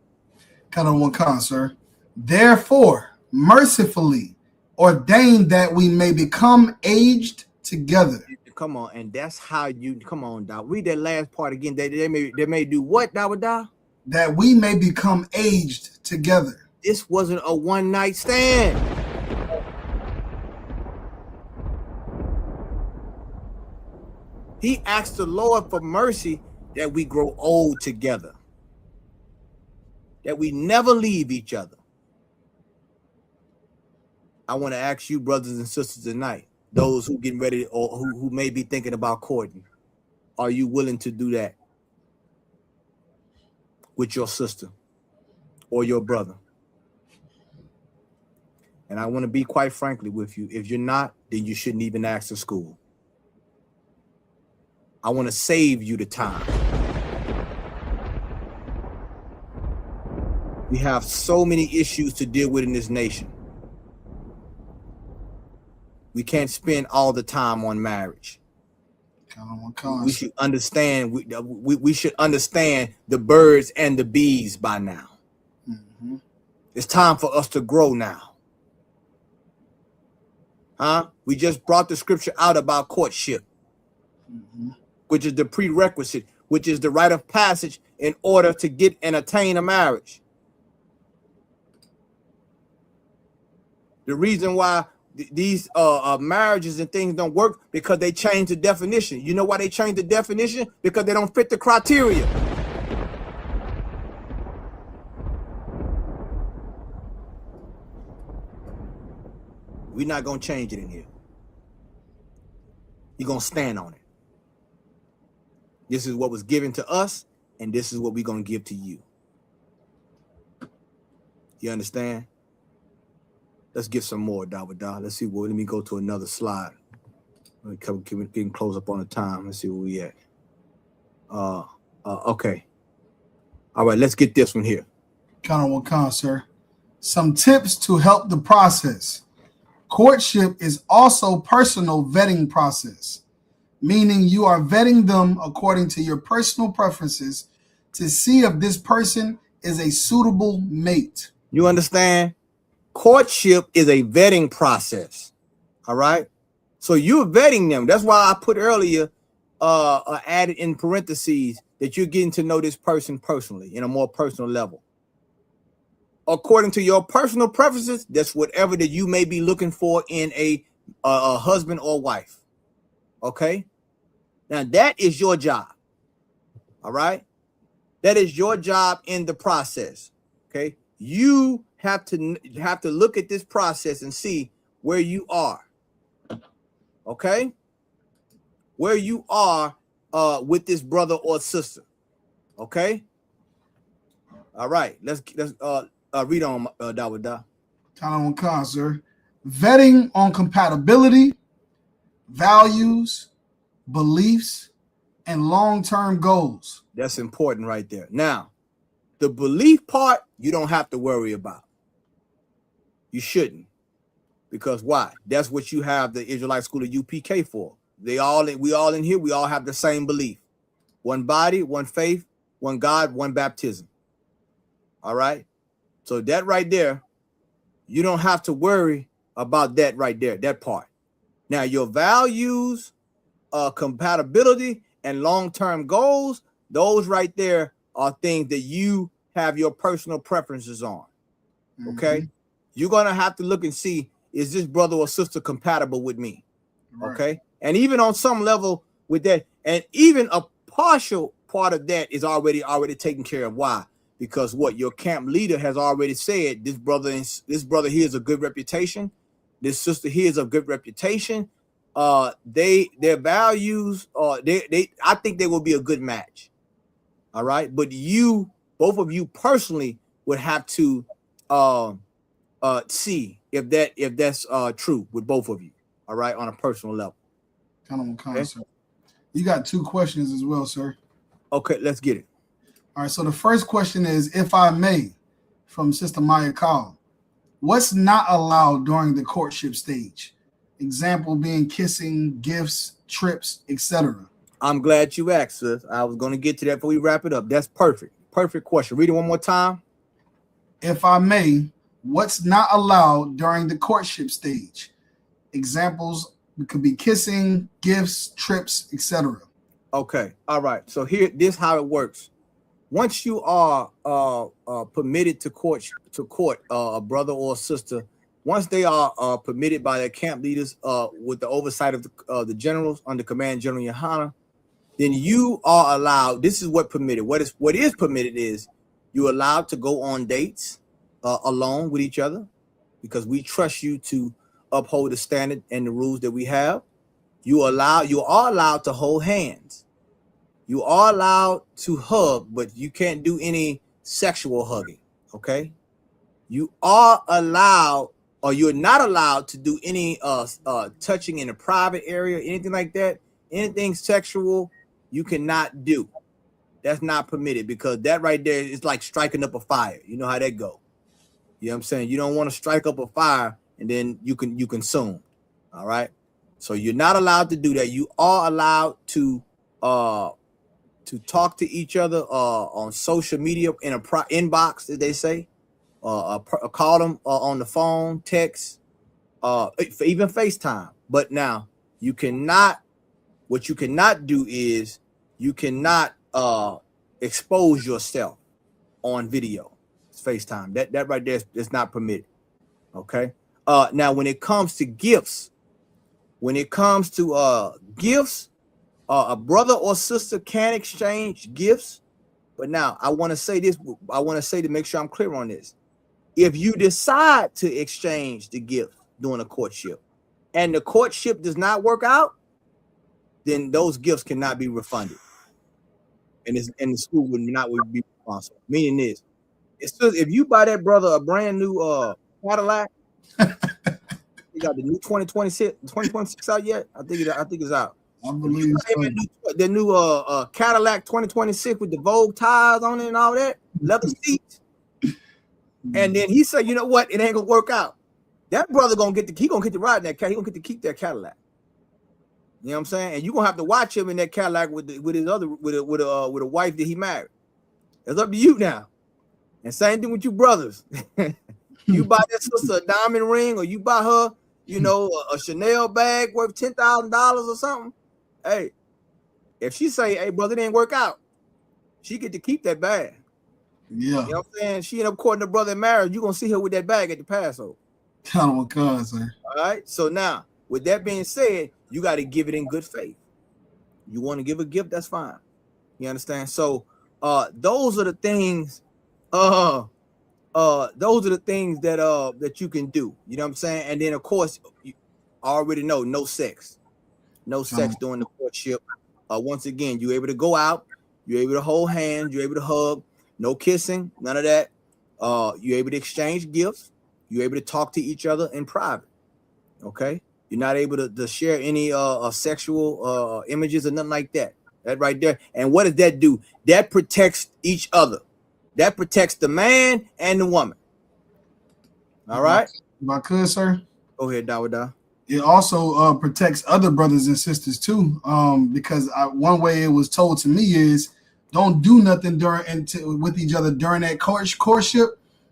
Kind of one con, sir. Therefore, mercifully ordained that we may become aged together. Come on, and that's how you come on, Doc. Read that last part again. They may do what, Doc? That we may become aged together. This wasn't a one-night stand. He asked the Lord for mercy that we grow old together, that we never leave each other. I want to ask you, brothers and sisters, tonight, those who getting ready or who may be thinking about courting, are you willing to do that with your sister or your brother? And I want to be quite frankly with you. If you're not, then you shouldn't even ask the school. I want to save you the time. We have so many issues to deal with in this nation. We can't spend all the time on marriage. We should understand. We should understand the birds and the bees by now. Mm-hmm. It's time for us to grow now. We just brought the scripture out about courtship, mm-hmm, which is the prerequisite, which is the rite of passage in order to get and attain a marriage. The reason why these marriages and things don't work because they change the definition. You know why they change the definition? Because they don't fit the criteria. We're not going to change it in here. You're going to stand on it. This is what was given to us, and this is what we're going to give to you. You understand? Let's get some more, Dawada. Let's see. Well, let me go to another slide. Getting close up on the time. Let's see where we at. Okay. All right, let's get this one here. Con, sir. Some tips to help the process. Courtship is also personal vetting process, meaning you are vetting them according to your personal preferences to see if this person is a suitable mate. You understand? Courtship is a vetting process. All right. So you're vetting them. That's why I put earlier, added in parentheses that you're getting to know this person personally in a more personal level. According to your personal preferences, that's whatever that you may be looking for in a husband or wife. Okay. Now that is your job. All right. That is your job in the process. Okay. You have to look at this process and see where you are. Okay? Where you are with this brother or sister. Okay? All right. Let's read on Dawada. Sir. Vetting on compatibility, values, beliefs, and long-term goals. That's important right there. Now, the belief part, you don't have to worry about. You shouldn't. Because why? That's what you have the Israelite School of UPK for. We all in here, we all have the same belief. One body, one faith, one God, one baptism. All right? So that right there, you don't have to worry about that right there, that part. Now, your values, compatibility, and long-term goals, those right there are things that you have your personal preferences on. Okay? You're going to have to look and see, is this brother or sister compatible with me? Right. Okay? And even on some level with that, and even a partial part of that is already taken care of. Why? Because what your camp leader has already said, this brother here is a good reputation. This sister here is a good reputation. Their values, I think they will be a good match. All right. But both of you personally would have to see if that's true with both of you. All right, on a personal level. Okay. Sir. You got 2 questions as well, sir. Okay, let's get it. All right, so the first question is, if I may, from Sister Maya Kyle, what's not allowed during the courtship stage? Example being kissing, gifts, trips, etc. I'm glad you asked, sis. I was going to get to that before we wrap it up. That's perfect. Perfect question. Read it one more time. If I may, what's not allowed during the courtship stage? Examples could be kissing, gifts, trips, etc. Okay. All right. So this how it works. Once you are permitted to court a brother or a sister, once they are permitted by their camp leaders with the oversight of the generals under command General Yohana, then you are allowed. This is what permitted. What is permitted is you're allowed to go on dates alone with each other, because we trust you to uphold the standard and the rules that we have. You are allowed to hold hands. You are allowed to hug, but you can't do any sexual hugging. Okay. You are allowed, or you're not allowed to do any touching in a private area, anything like that. Anything sexual, you cannot do. That's not permitted, because that right there is like striking up a fire. You know how that go. You know what I'm saying? You don't want to strike up a fire and then you consume. All right. So you're not allowed to do that. You are allowed to talk to each other on social media in a inbox, as they say, call them on the phone, text, even FaceTime. But now what you cannot do is you cannot expose yourself on video. It's FaceTime. That right there is not permitted. Okay. Now, when it comes to gifts, a brother or sister can exchange gifts. But now I want to say this. I want to say to make sure I'm clear on this. If you decide to exchange the gift during a courtship and the courtship does not work out, then those gifts cannot be refunded. And the school would be responsible. Meaning this. If you buy that brother a brand new Cadillac, you got the new 2026 out yet? I think it's out. I believe so. The new Cadillac 2026 with the Vogue tires on it and all that, leather seats. And then he said, you know what? It ain't gonna work out. That brother gonna get to ride in that car. He gonna get to keep that Cadillac. You know what I'm saying? And you gonna have to watch him in that Cadillac with a wife that he married. It's up to you now. And same thing with you brothers. You buy that sister a diamond ring, or you buy her, a Chanel bag worth $10,000 or something. Hey, if she say, "Hey, brother, it didn't work out," she get to keep that bag. Yeah. You know what I'm saying? She end up courting her brother in marriage. You're gonna see her with that bag at the Passover. Count on God, sir. All right. So now, with that being said, you got to give it in good faith. You want to give a gift, that's fine. You understand? So those are the things. Those are the things that you can do. You know what I'm saying? And then of course, you already know no sex. No sex during the courtship. Once again, you're able to go out, you're able to hold hands, you're able to hug, no kissing, none of that. You're able to exchange gifts, you're able to talk to each other in private. Okay. You're not able to share any sexual images or nothing like that. That right there. And what does that do? That protects each other. That protects the man and the woman. All right. If I could, sir. Go ahead, Dawada. It also protects other brothers and sisters too, because one way it was told to me is don't do nothing with each other during that courtship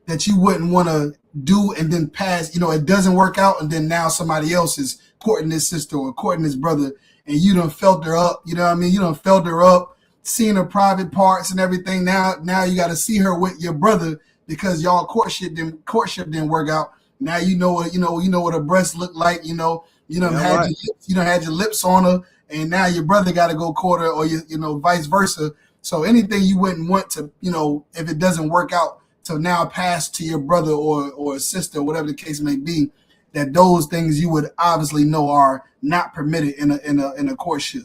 that you wouldn't want to do, and then pass. It doesn't work out, and then now somebody else is courting this sister or courting this brother, and you done felt her up. You know what I mean? You done felt her up, seeing her private parts and everything. Now you got to see her with your brother because y'all courtship didn't work out. Now you know what her breasts look like. You done had your lips on her, and now your brother got to go court her, or vice versa. So anything you wouldn't want to, if it doesn't work out, to now pass to your brother or a sister, whatever the case may be, that those things you would obviously know are not permitted in a courtship.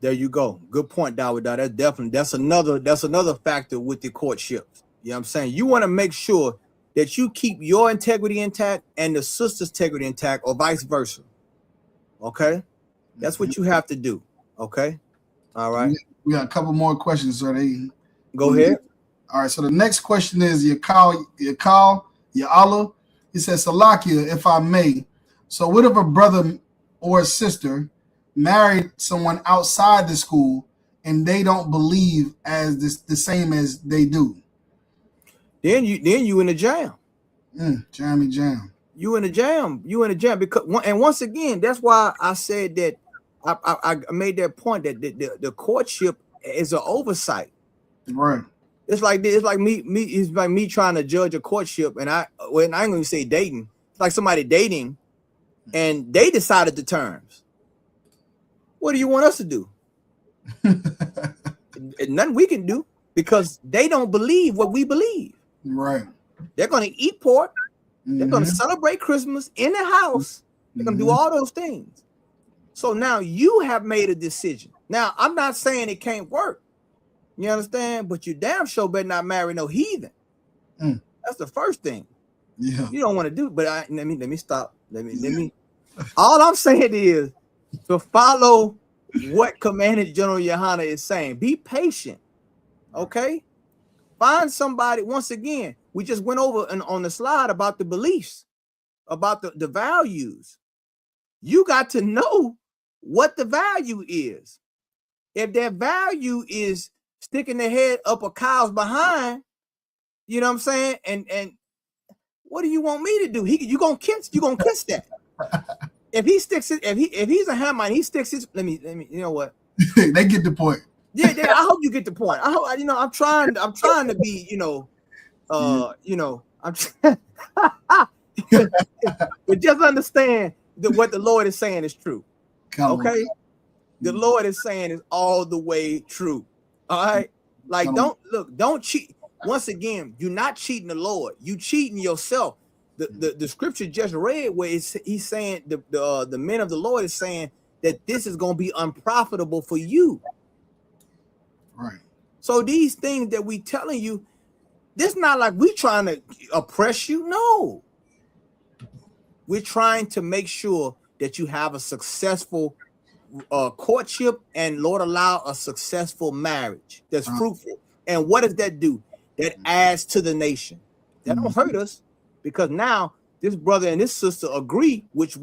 There you go. Good point, Dawada. That's another factor with the courtship. You know what I'm saying? You want to make sure that you keep your integrity intact and the sister's integrity intact, or vice versa. Okay? That's what you have to do. Okay? All right. We got a couple more questions, sir. Go ahead. All right. So the next question is Yakal, Ya'ala. He says, Salakia, if I may. So what if a brother or a sister married someone outside the school and they don't believe as the same as they do? Then you in the jam. Jam. You in the jam because once again, that's why I said that I made that point that the courtship is an oversight. Right. It's like me trying to judge a courtship, and I ain't gonna say dating. It's like somebody dating, and they decided the terms. What do you want us to do? Nothing we can do because they don't believe what we believe. Right. They're gonna eat pork. They're gonna celebrate Christmas in the house. They're gonna do all those things. So now you have made a decision. Now I'm not saying it can't work. You understand? But you damn sure better not marry no heathen. That's the first thing. Yeah. You don't want to do. But let me stop. Let me. All I'm saying is to follow what Commander General Yohana is saying. Be patient. Okay. Find somebody. Once again, we just went over on the slide about the beliefs, about the values. You got to know what the value is. If their value is sticking their head up a cow's behind, you know what I'm saying? And what do you want me to do? You gonna kiss that. If he sticks it, if he's a Hamite, he sticks his. Let me. You know what? They get the point. Yeah. I hope you get the point. I hope. I'm trying to be. But just understand that what the Lord is saying is true. Okay. The Lord is saying is all the way true. All right. Like, don't cheat. Once again, you're not cheating the Lord. You cheating yourself. The scripture just read where he's saying the men of the Lord is saying that this is going to be unprofitable for you. Right. So these things that we telling you, this not like we trying to oppress you. No. We're trying to make sure that you have a successful courtship and Lord allow a successful marriage that's fruitful. And what does that do? That adds to the nation. That don't hurt us because now this brother and this sister agree, which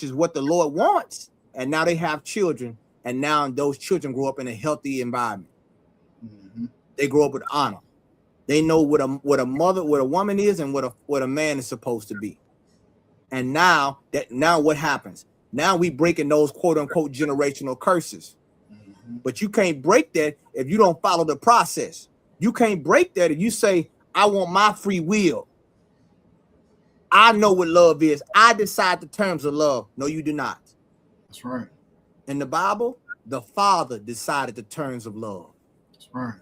is what the Lord wants, and now they have children, and now those children grow up in a healthy environment. They grow up with honor. They know what a woman is and what a man is supposed to be. And now what happens? Now we breaking those quote unquote generational curses. But you can't break that if you don't follow the process. You can't break that if you say, I want my free will. I know what love is. I decide the terms of love. No, you do not. That's right. In the Bible, the Father decided the terms of love. That's right.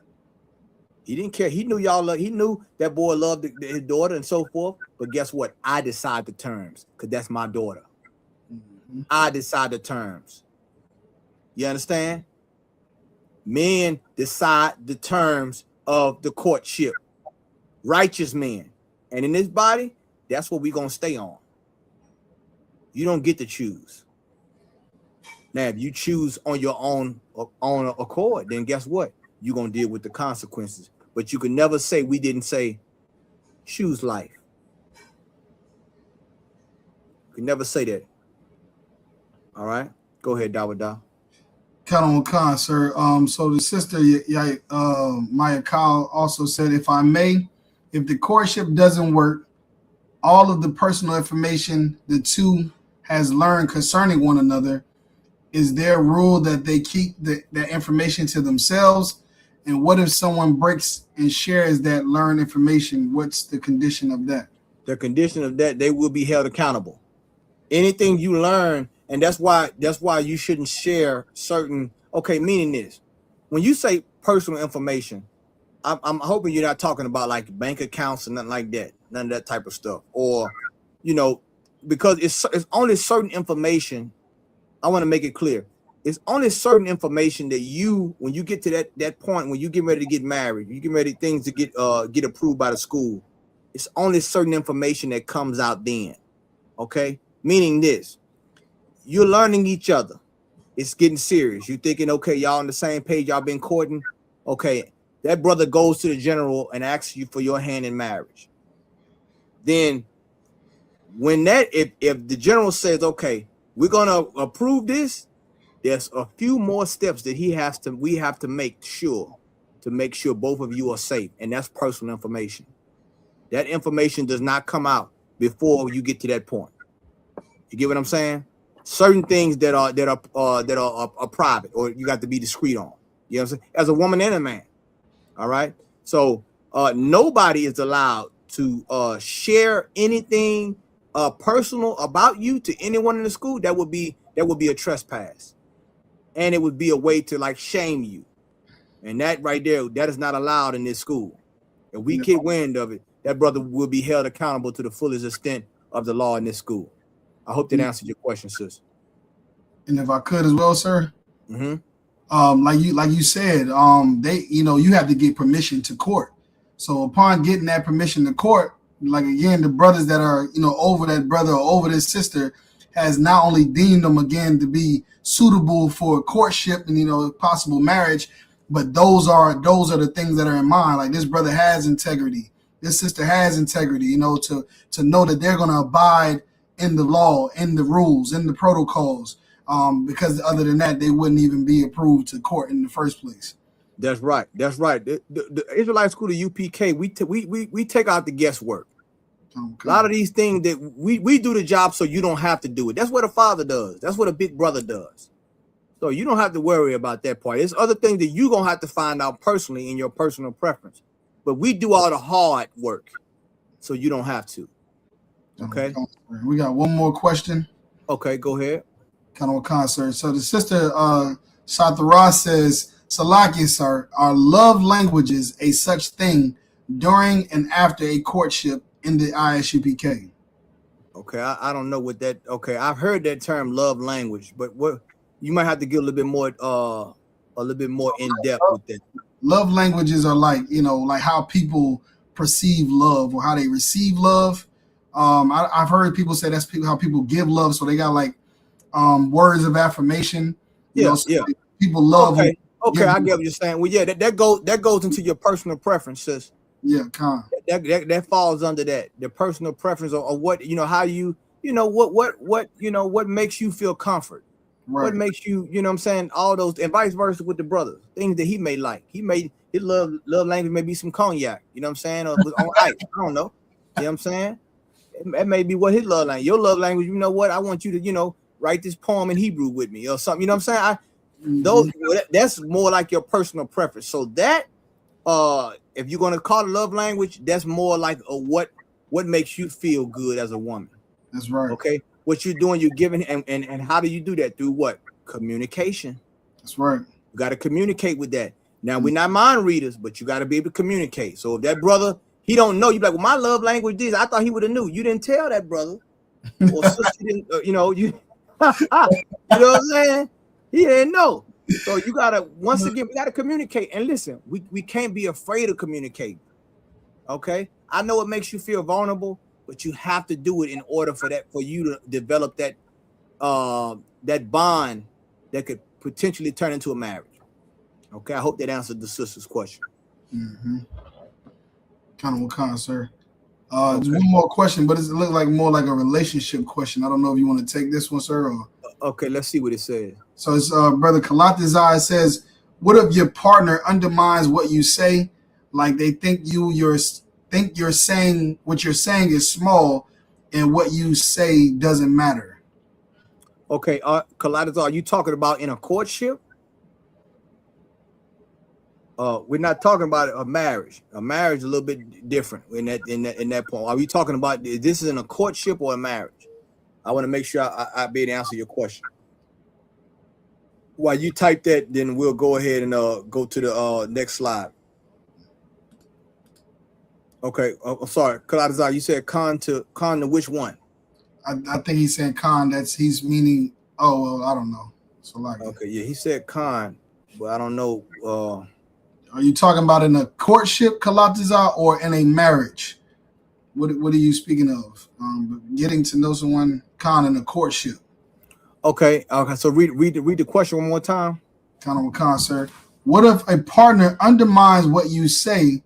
He didn't care. He knew y'all love. He knew that boy loved his daughter and so forth. But guess what? I decide the terms because that's my daughter. I decide the terms. You understand? Men decide the terms of the courtship. Righteous men. And in this body, that's what we're going to stay on. You don't get to choose. Now, if you choose on your own accord, then guess what? You're gonna deal with the consequences. But you can never say we didn't say choose life. You can never say that. All right, go ahead, Dawada. Count on Khan, sir. So the sister Maya Kyle also said, if I may, if the courtship doesn't work, all of the personal information the two has learned concerning one another, is there a rule that they keep that information to themselves? And what if someone breaks and shares that learned information? What's the condition of that? The condition of that, they will be held accountable. Anything you learn, and that's why you shouldn't share certain. Okay, meaning this, when you say personal information, I'm hoping you're not talking about like bank accounts and nothing like that, none of that type of stuff, or because it's only certain information. I want to make it clear. It's only certain information that when you get to that point, when you get ready to get married, you get ready things to get approved by the school. It's only certain information that comes out then. Okay, meaning this, you're learning each other. It's getting serious. You're thinking, okay, y'all on the same page. Y'all been courting. Okay, that brother goes to the general and asks you for your hand in marriage. Then, if the general says, okay, we're gonna approve this, there's a few more steps that we have to make sure both of you are safe, and that's personal information. That information does not come out before you get to that point. You get what I'm saying? Certain things that are private, or you got to be discreet on. You know what I'm saying? As a woman and a man. All right. So nobody is allowed to share anything personal about you to anyone in the school. That would be a trespass, and it would be a way to like shame you. And that right there, that is not allowed in this school. If we get wind of it, that brother will be held accountable to the fullest extent of the law in this school. I hope that answered your question, sis. And if I could as well, sir. Mm-hmm. Like you said, they you have to get permission to court. So upon getting that permission to court, like again, the brothers that are over that brother or over this sister has not only deemed them again to be suitable for courtship and possible marriage, but those are the things that are in mind. Like this brother has integrity, this sister has integrity, to know that they're going to abide in the law, in the rules, in the protocols. Because other than that, they wouldn't even be approved to court in the first place. That's right. That's right. The Israelite school, the UPK, we take out the guesswork. Okay. A lot of these things that we do the job so you don't have to do it. That's what a father does. That's what a big brother does. So you don't have to worry about that part. There's other things that you're going to have to find out personally in your personal preference. But we do all the hard work so you don't have to. Okay. We got one more question. Okay, go ahead. Kind of a concert. So the sister Sathara says, Salakia, sir, are love languages a such thing during and after a courtship in the ISUPK? Okay, I don't know what that. Okay, I've heard that term love language, but what you might have to get a little bit more in depth with that. Love languages are like like how people perceive love or how they receive love. I've heard people say that's how people give love. So they got like words of affirmation. People love. Okay, I get what you're saying. Well, yeah, that goes into your personal preferences. Yeah, that falls under that. The personal preference or what how you what makes you feel comfort. Right. What makes you what I'm saying, all those, and vice versa with the brothers, things that he may like. His love language may be some cognac, you know what I'm saying, or on ice. I don't know. You know what I'm saying? It may be what his love language. Your love language, what I want you to, write this poem in Hebrew with me or something. You know what I'm saying? That's more like your personal preference. So that if you're gonna call it love language, that's more like what makes you feel good as a woman. That's right. Okay. What you're doing, you're giving, and how do you do that? Through what? Communication. That's right. You got to communicate with that. Now, we're not mind readers, but you got to be able to communicate. So if that brother, he don't know, you be like, well, my love language is, I thought he would have knew. You didn't tell that brother. Or sister didn't, you know what I'm saying? He didn't know. So you got to, once again, we got to communicate. And listen, we can't be afraid of communicating. Okay? I know it makes you feel vulnerable, but you have to do it in order for you to develop that bond that could potentially turn into a marriage. Okay, I hope that answered the sister's question. Kind of kind, sir. Okay. There's one more question, but it looks like more like a relationship question. I don't know if you want to take this one, sir. Or... Okay, let's see what it says. So it's Brother Kalatazai says, what if your partner undermines what you say? Like they think you're saying what you're saying is small and what you say doesn't matter. Okay, Kalatazai, are you talking about in a courtship? We're not talking about a marriage. A marriage is a little bit different in that point. Are we talking about this is in a courtship or a marriage? I want to make sure I be able to answer your question. While you type that, then we'll go ahead and go to the next slide. Okay, I'm sorry, Kalatazar, you said con to which one? I think he's saying con. He's meaning. Oh well, I don't know. So like. Okay, yeah, he said con, but I don't know. Are you talking about in a courtship, Kalatazar, or in a marriage? What are you speaking of? Getting to know someone, con in a courtship. Okay. So read the question one more time. Con, sir. What if a partner undermines what you say,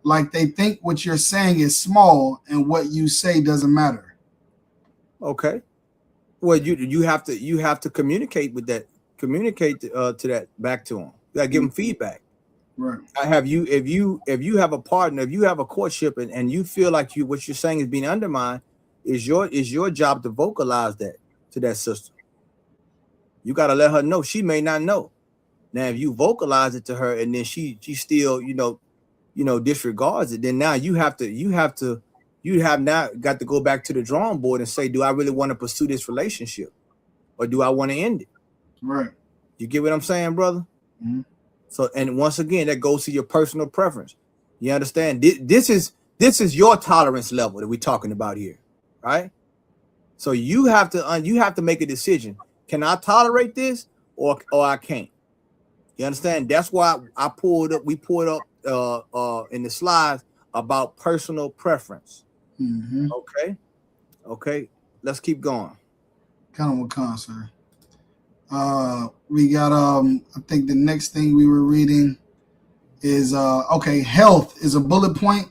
like they think what you're saying is small and what you say doesn't matter? Okay. Well, you have to communicate with that. Communicate to that back to them. You gotta give them feedback. Right. If you have a partner, if you have a courtship and you feel like what you're saying is being undermined, is your job to vocalize that to that sister. You got to let her know. She may not know. Now, if you vocalize it to her and then she still, disregards it, then now you have now got to go back to the drawing board and say, do I really want to pursue this relationship or do I want to end it? Right. You get what I'm saying, brother? Mm-hmm. So, and once again, that goes to your personal preference. You understand? This is your tolerance level that we're talking about here, right? So you have to make a decision. Can I tolerate this or I can't? You understand? That's why we pulled up in the slides about personal preference. Mm-hmm. Okay. Let's keep going. Kind of a con, sir. We got I think the next thing we were reading is health is a bullet point.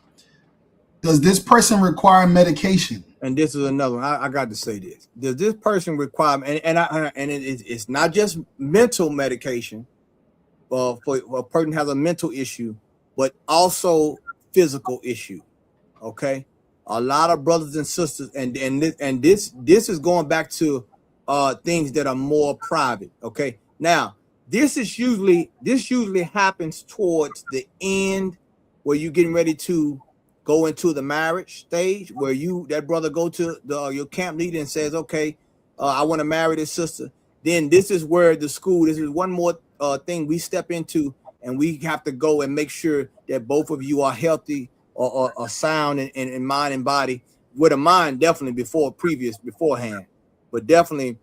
Does this person require medication? And this is another one. I got to say this. Does this person require it's not just mental medication for a person has a mental issue, but also physical issue. Okay. A lot of brothers and sisters, and this is going back to things that are more private. Okay. Now, this usually happens towards the end where you're getting ready to go into the marriage stage, where that brother go to your camp leader and says, okay, I want to marry this sister. Then this is where this is one more thing we step into, and we have to go and make sure that both of you are healthy or sound in mind and body, with a mind definitely beforehand, but definitely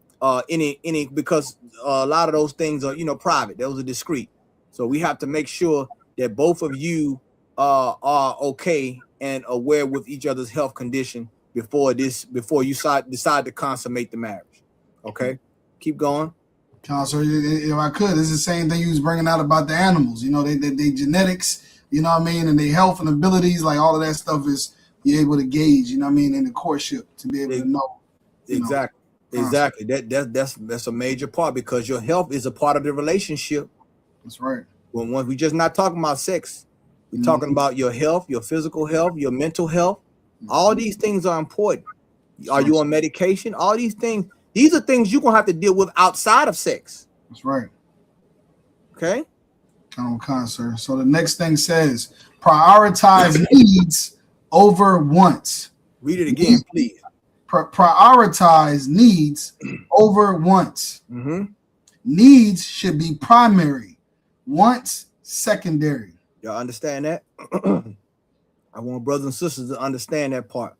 any because a lot of those things are private. Those are discreet. So we have to make sure that both of you are okay and aware with each other's health condition before you decide to consummate the marriage. Okay, keep going. Counselor, if I could, it's the same thing you was bringing out about the animals. They genetics. You know what I mean, and their health and abilities, like all of that stuff is you're able to gauge. You know what I mean, in the courtship to be able to know. Exactly. That's a major part because your health is a part of the relationship. That's right. When we just not talking about sex, we're talking about your health, your physical health, your mental health. All these things are important. Are you on medication? All these things. These are things you're gonna have to deal with outside of sex. That's right. Okay. Sir. So the next thing says prioritize needs over wants. Read it again, please. Prioritize needs over wants. Mm-hmm. Needs should be primary, wants secondary. Y'all understand that? I want brothers and sisters to understand that part.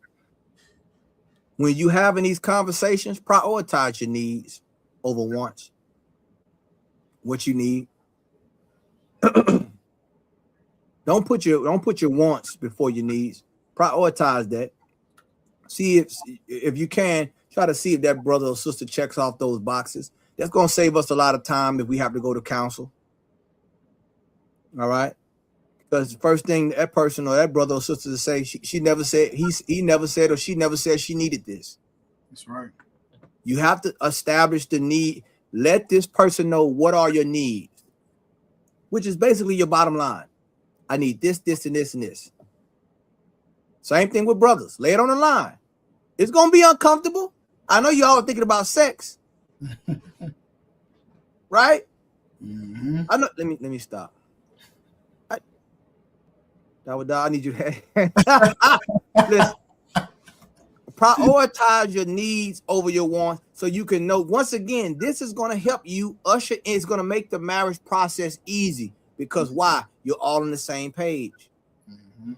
When you having these conversations, prioritize your needs over wants. What you need. Don't put your wants before your needs. Prioritize that. See if you can try to see if that brother or sister checks off those boxes. That's going to save us a lot of time if we have to go to counsel. All right. Because the first thing that person or that brother or sister to say, she never said, he never said, or she never said she needed this. That's right. You have to establish the need. Let this person know what are your needs, which is basically your bottom line. I need this, this, and this, and this. Same thing with brothers. Lay it on the line. It's going to be uncomfortable. I know y'all are thinking about sex. Right? Mm-hmm. I know. Let me stop. I need you to listen. Prioritize your needs over your wants so you can know. Once again, this is going to help you usher in. It's going to make the marriage process easy because why? You're all on the same page. Mm-hmm.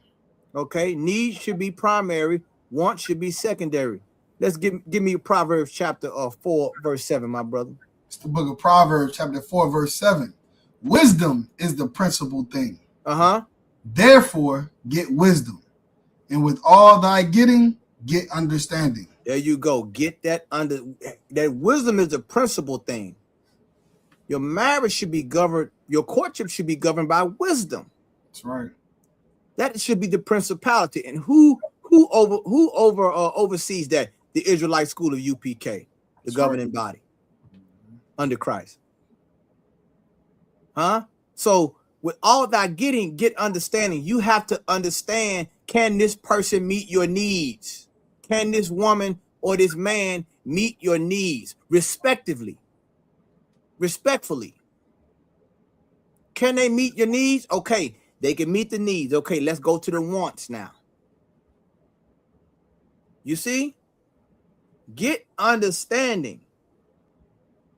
Okay, needs should be primary, wants should be secondary. Let's give me Proverbs chapter 4, verse 7, my brother. It's the book of Proverbs, chapter 4, verse 7. Wisdom is the principal thing. Therefore, get wisdom, and with all thy getting, get understanding. There you go. Get that that wisdom is the principal thing. Your marriage should be governed. Your courtship should be governed by wisdom. That's right. That should be the principality. And who oversees that? The Israelite school of UPK, the governing body under Christ. So with all that get understanding. You have to understand, can this person meet your needs? Can this woman or this man meet your needs respectively? Respectfully. Can they meet your needs? Okay, they can meet the needs. Okay, let's go to the wants now. You see? Get understanding.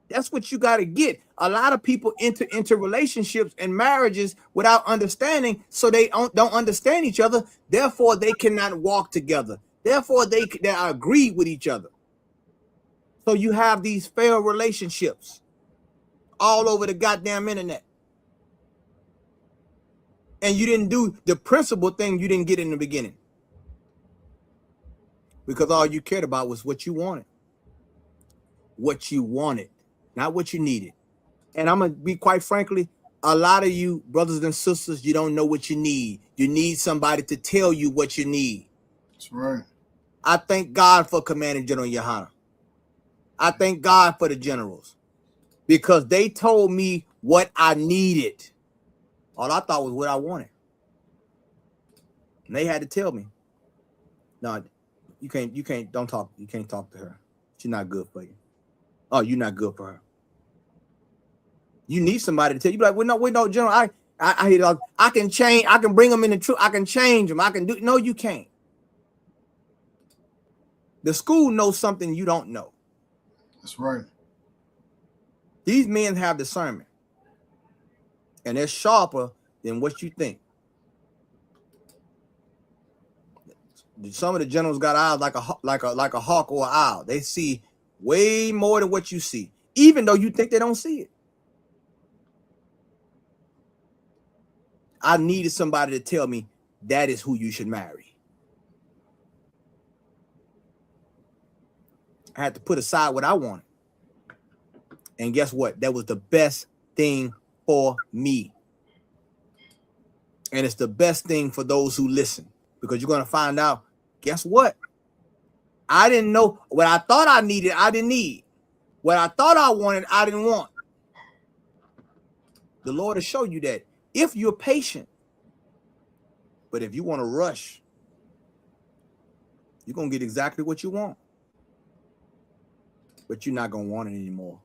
That's what you got to get. A lot of people enter into relationships and marriages without understanding, so they don't understand each other. Therefore, they cannot walk together. Therefore, they agree with each other. So you have these failed relationships all over the goddamn internet. And you didn't do the principal thing you didn't get in the beginning. Because all you cared about was what you wanted. What you wanted, not what you needed. And I'm going to be quite frankly, a lot of you brothers and sisters, you don't know what you need. You need somebody to tell you what you need. That's right. I thank God for Commanding General Yohana. I thank God for the generals because they told me what I needed. All I thought was what I wanted. And they had to tell me, no, you can't talk to her. She's not good for you. Oh, you're not good for her. You need somebody to tell you. Be like, well, no, General. I can change. I can bring them in the truth. I can change them. I can do. No, you can't. The school knows something you don't know. That's right. These men have discernment, and they're sharper than what you think. Some of the generals got eyes like a hawk or an owl. They see way more than what you see, even though you think they don't see it. I needed somebody to tell me that is who you should marry. I had to put aside what I wanted. And guess what? That was the best thing for me. And it's the best thing for those who listen, because you're going to find out, guess what? I didn't know what I thought I needed. I didn't need. What I thought I wanted, I didn't want. The Lord will show you that if you're patient. But if you want to rush, you're going to get exactly what you want. But you're not going to want it anymore.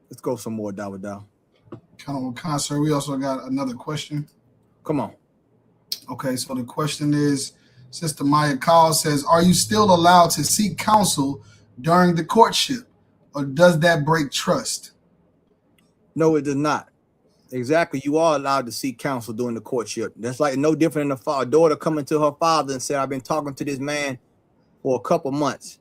Let's go some more, Dawada. Sir, we also got another question. Come on. Okay, so the question is, Sister Maya Call says, are you still allowed to seek counsel during the courtship, or does that break trust? No, it does not. Exactly. You are allowed to seek counsel during the courtship. That's like no different than a daughter coming to her father and say, I've been talking to this man for a couple months.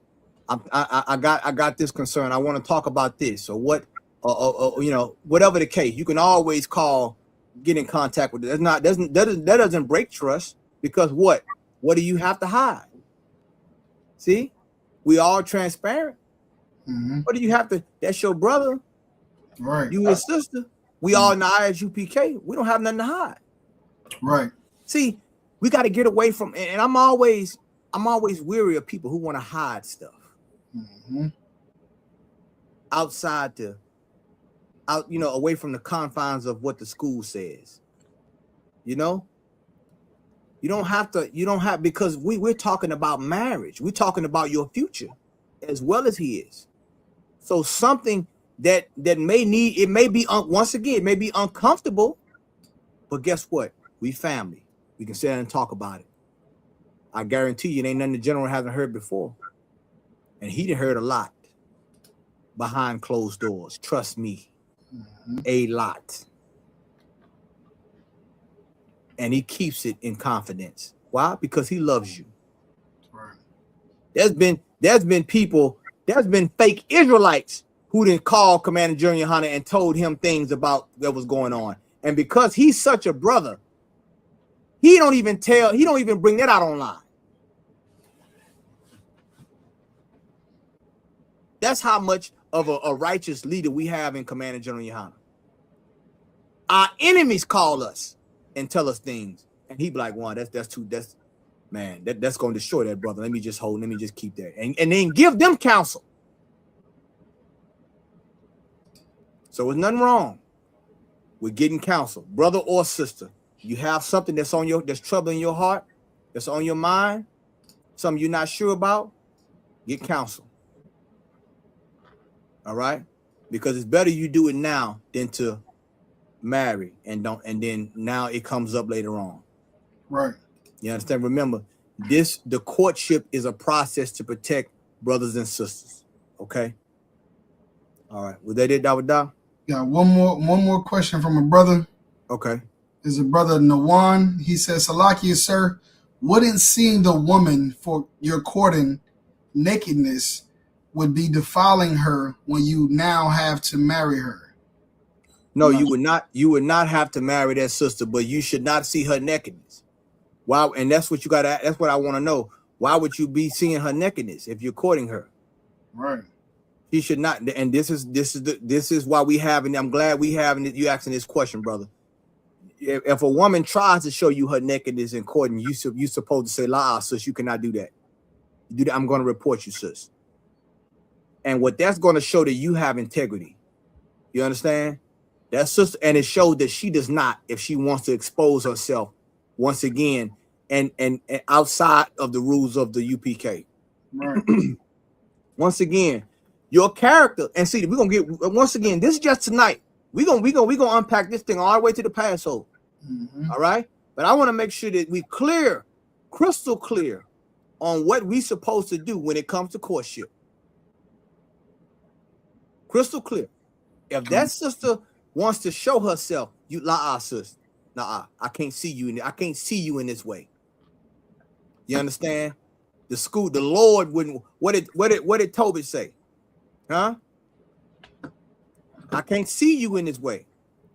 I got this concern. I want to talk about this or what, whatever the case. You can always call, get in contact with it. That doesn't break trust, because what do you have to hide? See, we all transparent. What do you have to? That's your brother. Right. You his sister. We all in the ISUPK. We don't have nothing to hide. Right. See, we got to get away from, and I'm always weary of people who want to hide stuff outside away from the confines of what the school says. You don't have, because we're talking about marriage. We're talking about your future as well as his. So something that may be once again, it may be uncomfortable, but guess what? We family. We can sit down and talk about it. I guarantee you, it ain't nothing the general hasn't heard before. And he done heard a lot behind closed doors. Trust me, a lot. And he keeps it in confidence. Why? Because he loves you. Right. There's been fake Israelites who didn't call Commander Junior Hunter and told him things about what was going on. And because he's such a brother, he don't even bring that out online. That's how much of a righteous leader we have in Commander General Hunter. Our enemies call us and tell us things, and he be like, "Wow, that's going to destroy that brother. Let me just keep that," and then give them counsel. So there's nothing wrong with getting counsel, brother or sister. You have something that's troubling your heart, that's on your mind, something you're not sure about, get counsel. All right? Because it's better you do it now than to marry and then now it comes up later on. Right. You understand? Remember, the courtship is a process to protect brothers and sisters. Okay? All right. Was that it, Dawada? Yeah, one more question from a brother. Okay. Is a brother Nawan. He says, Salakia, sir, wouldn't seeing the woman for your courting nakedness would be defiling her when you now have to marry her? No, you would not. You would not have to marry that sister, but you should not see her nakedness. Why? And that's what you got to. That's what I want to know. Why would you be seeing her nakedness if you're courting her? Right. He should not. And this is why we have. And I'm glad we have. And you asking this question, brother. If a woman tries to show you her nakedness in court, and you supposed to say, "La, sis, you cannot do that. You do that, I'm going to report you, sis." And what that's going to show that you have integrity. You understand? That's sister, and it showed that she does not, if she wants to expose herself once again, and outside of the rules of the UPK. Right. Once again, your character, and see, we're gonna get once again. This is just tonight. We gonna unpack this thing all the way to the Passover. All right, but I want to make sure that we crystal clear on what we supposed to do when it comes to courtship. Crystal clear. If that sister wants to show herself, you sis, I can't see you I can't see you in this way. You understand? The Lord wouldn't. What did Tobit say? Huh? I can't see you in this way.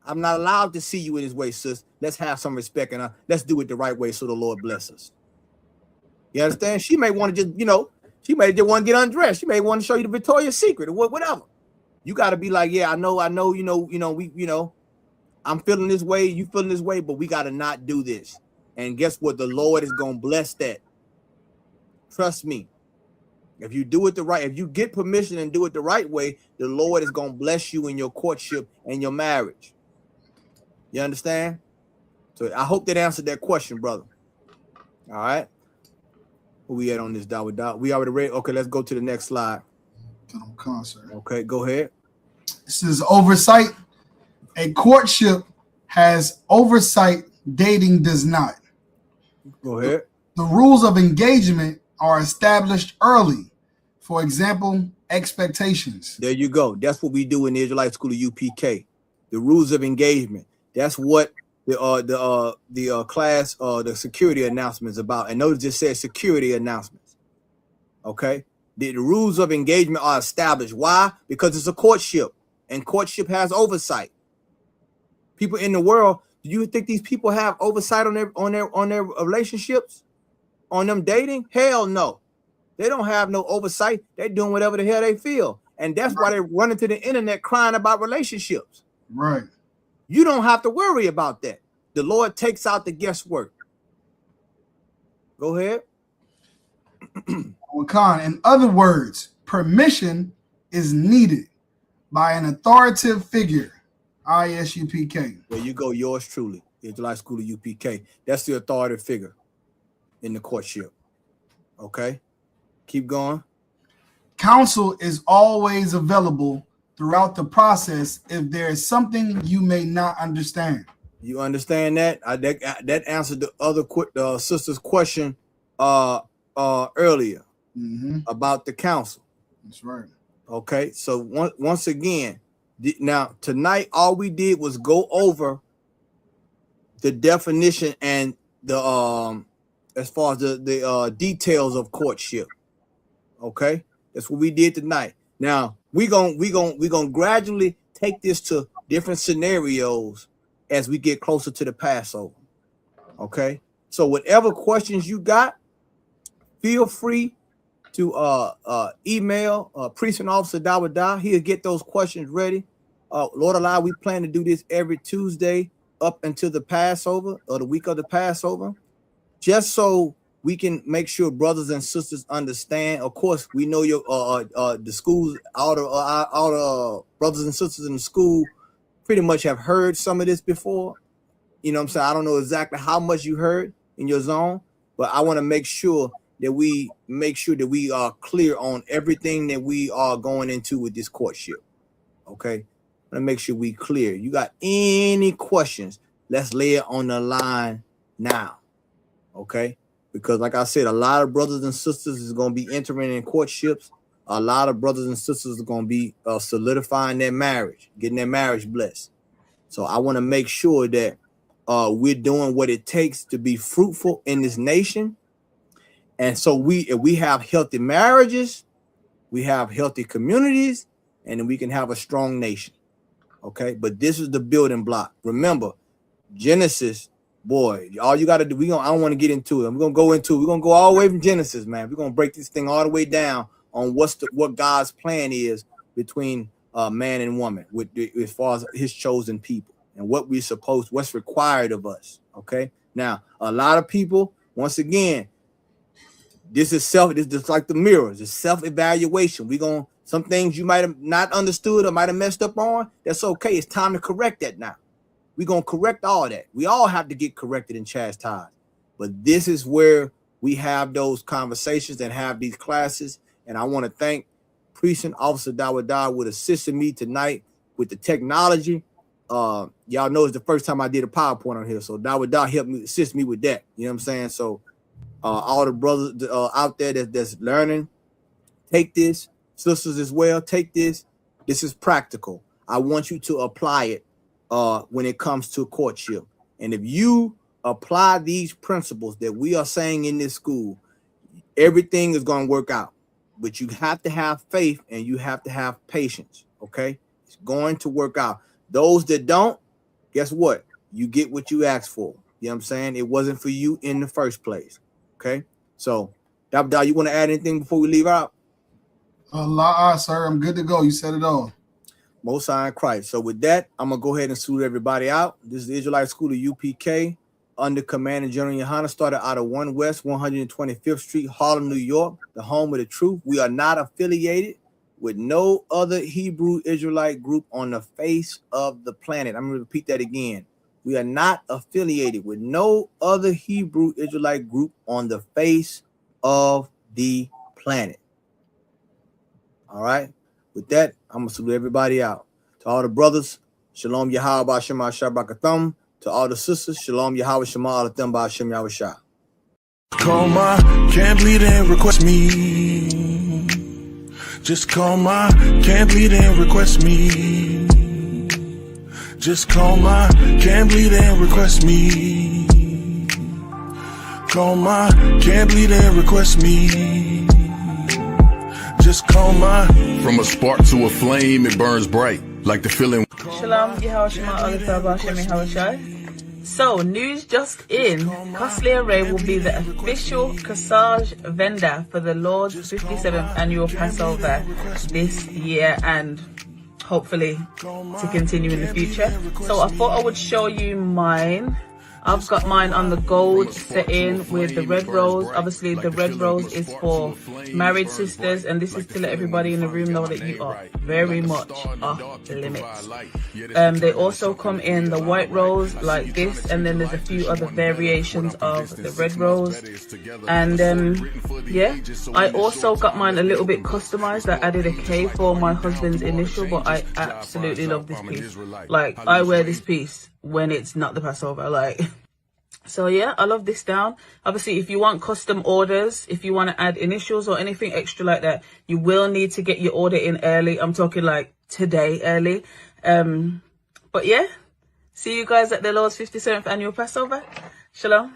I'm not allowed to see you in this way, sis. Let's have some respect and let's do it the right way so the Lord bless us. You understand? She may want to just, she may just want to get undressed. She may want to show you the Victoria's Secret or whatever. You got to be like, yeah, I know, I'm feeling this way, you feeling this way, but we got to not do this. And guess what? The Lord is going to bless that. Trust me. If you do it if you get permission and do it the right way, the Lord is going to bless you in your courtship and your marriage. You understand? So I hope that answered that question, brother. All right. Where we at on this, Dawah? We already read. Okay, let's go to the next slide. Concert. Okay, go ahead. This is oversight. A courtship has oversight, dating does not. Go ahead. The rules of engagement are established early. For example, expectations. There you go. That's what we do in the Israelite School of UPK. The rules of engagement. That's what the class the security announcements about. And notice it says security announcements. Okay. The rules of engagement are established. Why? Because it's a courtship, and courtship has oversight. People in the world, do you think these people have oversight on their relationships, on them dating? Hell no. They don't have no oversight. They're doing whatever the hell they feel. And that's why they run into the internet crying about relationships. Right. You don't have to worry about that. The Lord takes out the guesswork. Go ahead. Khan, in other words, permission is needed by an authoritative figure. ISUPK. There you go, yours truly, Israelite School of UPK. That's the authoritative figure in the courtship. Okay, keep going. Counsel is always available throughout the process if there is something you may not understand. You understand that? That answered the other sister's question earlier about the counsel. That's right. Okay, so once again, now tonight all we did was go over the definition and the as far as the details of courtship. Okay, that's what we did tonight. Now we gonna gradually take this to different scenarios as we get closer to the Passover. Okay, so whatever questions you got, feel free to email Priest and Officer Dawada. He'll get those questions ready. Lord allow, we plan to do this every Tuesday up until the Passover or the week of the Passover, just so we can make sure brothers and sisters understand. Of course, we know your the schools, all the brothers and sisters in the school pretty much have heard some of this before. You know what I'm saying? I don't know exactly how much you heard in your zone, but I want to make sure that we are clear on everything that we are going into with this courtship. Okay, let me make sure we clear. You got any questions? Let's lay it on the line now. Okay, because like I said, a lot of brothers and sisters is going to be entering in courtships. A lot of brothers and sisters are going to be solidifying their marriage, getting their marriage blessed. So I want to make sure that we're doing what it takes to be fruitful in this nation. And so if we have healthy marriages, we have healthy communities, and then we can have a strong nation. Okay, but this is the building block. Remember, Genesis, boy, all you got to do, I don't want to get into it. We're going to go all the way from Genesis, man. We're going to break this thing all the way down on what God's plan is between man and woman as far as his chosen people and what's required of us. Okay, now a lot of people, once again, this is just like the mirrors, it's self-evaluation. Some things you might have not understood or might have messed up on, that's okay. It's time to correct that now. We're going to correct all that. We all have to get corrected and chastised. But this is where we have those conversations and have these classes. And I want to thank Priest and Officer Dawada with assisting me tonight with the technology. Y'all know it's the first time I did a PowerPoint on here. So Dawada helped me, assist me with that. You know what I'm saying? So all the brothers out there that's learning, take this. Sisters as well, take this. This is practical. I want you to apply it when it comes to courtship. And if you apply these principles that we are saying in this school, everything is going to work out. But you have to have faith and you have to have patience. Okay, it's going to work out. Those that don't, guess what? You get what you asked for. You know what I'm saying? It wasn't for you in the first place. Okay, so Dawada, you want to add anything before we leave out? Sir, I'm good to go. You said it all. Most High in Christ. So with that, I'm going to go ahead and salute everybody out. This is the Israelite School of UPK under Command of General Yohana, started out of 1 West 125th Street, Harlem, New York, the home of the truth. We are not affiliated with no other Hebrew Israelite group on the face of the planet. I'm going to repeat that again. We are not affiliated with no other Hebrew Israelite group on the face of the planet. All right. With that, I'm going to salute everybody out. To all the brothers, Shalom Yahweh B'Ashem B'Akatham. To all the sisters, Shalom Yahweh Shema Alatham B'Ashem Yahweh Shah. Call my, can't bleed and request me. Just call my, can't bleed and request me. Just call my, can't bleed and request me. Call my, can't bleed and request me. Just call my. From a spark to a flame, it burns bright, like the feeling. Shalom, Yahweh Shema Alatham B'Ashem Yahweh Shah. So, news just in. Costly Array will be the official corsage vendor for the Lord's 57th annual Passover this year, and hopefully to continue in the future. So I thought I would show you mine. I've got mine on the gold setting with the red rose. Obviously the red rose is for married sisters, and this is to let everybody in the room know that you are very much off limits. They also come in the white rose like this, and then there's a few other variations of the red rose. And yeah, I also got mine a little bit customized. I added a K for my husband's initial, but I absolutely love this piece. Like, I wear this piece when it's not the Passover, like. So yeah, I love this down. Obviously, if you want custom orders, if you want to add initials or anything extra like that, you will need to get your order in early. I'm talking like today early. But yeah, see you guys at the Lord's 57th annual Passover. Shalom.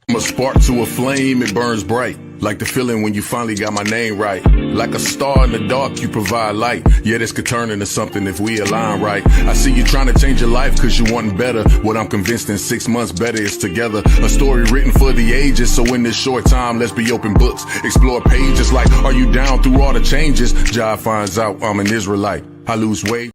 From a spark to a flame, it burns bright. Like the feeling when you finally got my name right. Like a star in the dark, you provide light. Yeah, this could turn into something if we align right. I see you trying to change your life cause you want better. What I'm convinced in 6 months better is together. A story written for the ages, so in this short time, let's be open books. Explore pages like, are you down through all the changes? Jah finds out I'm an Israelite. I lose weight.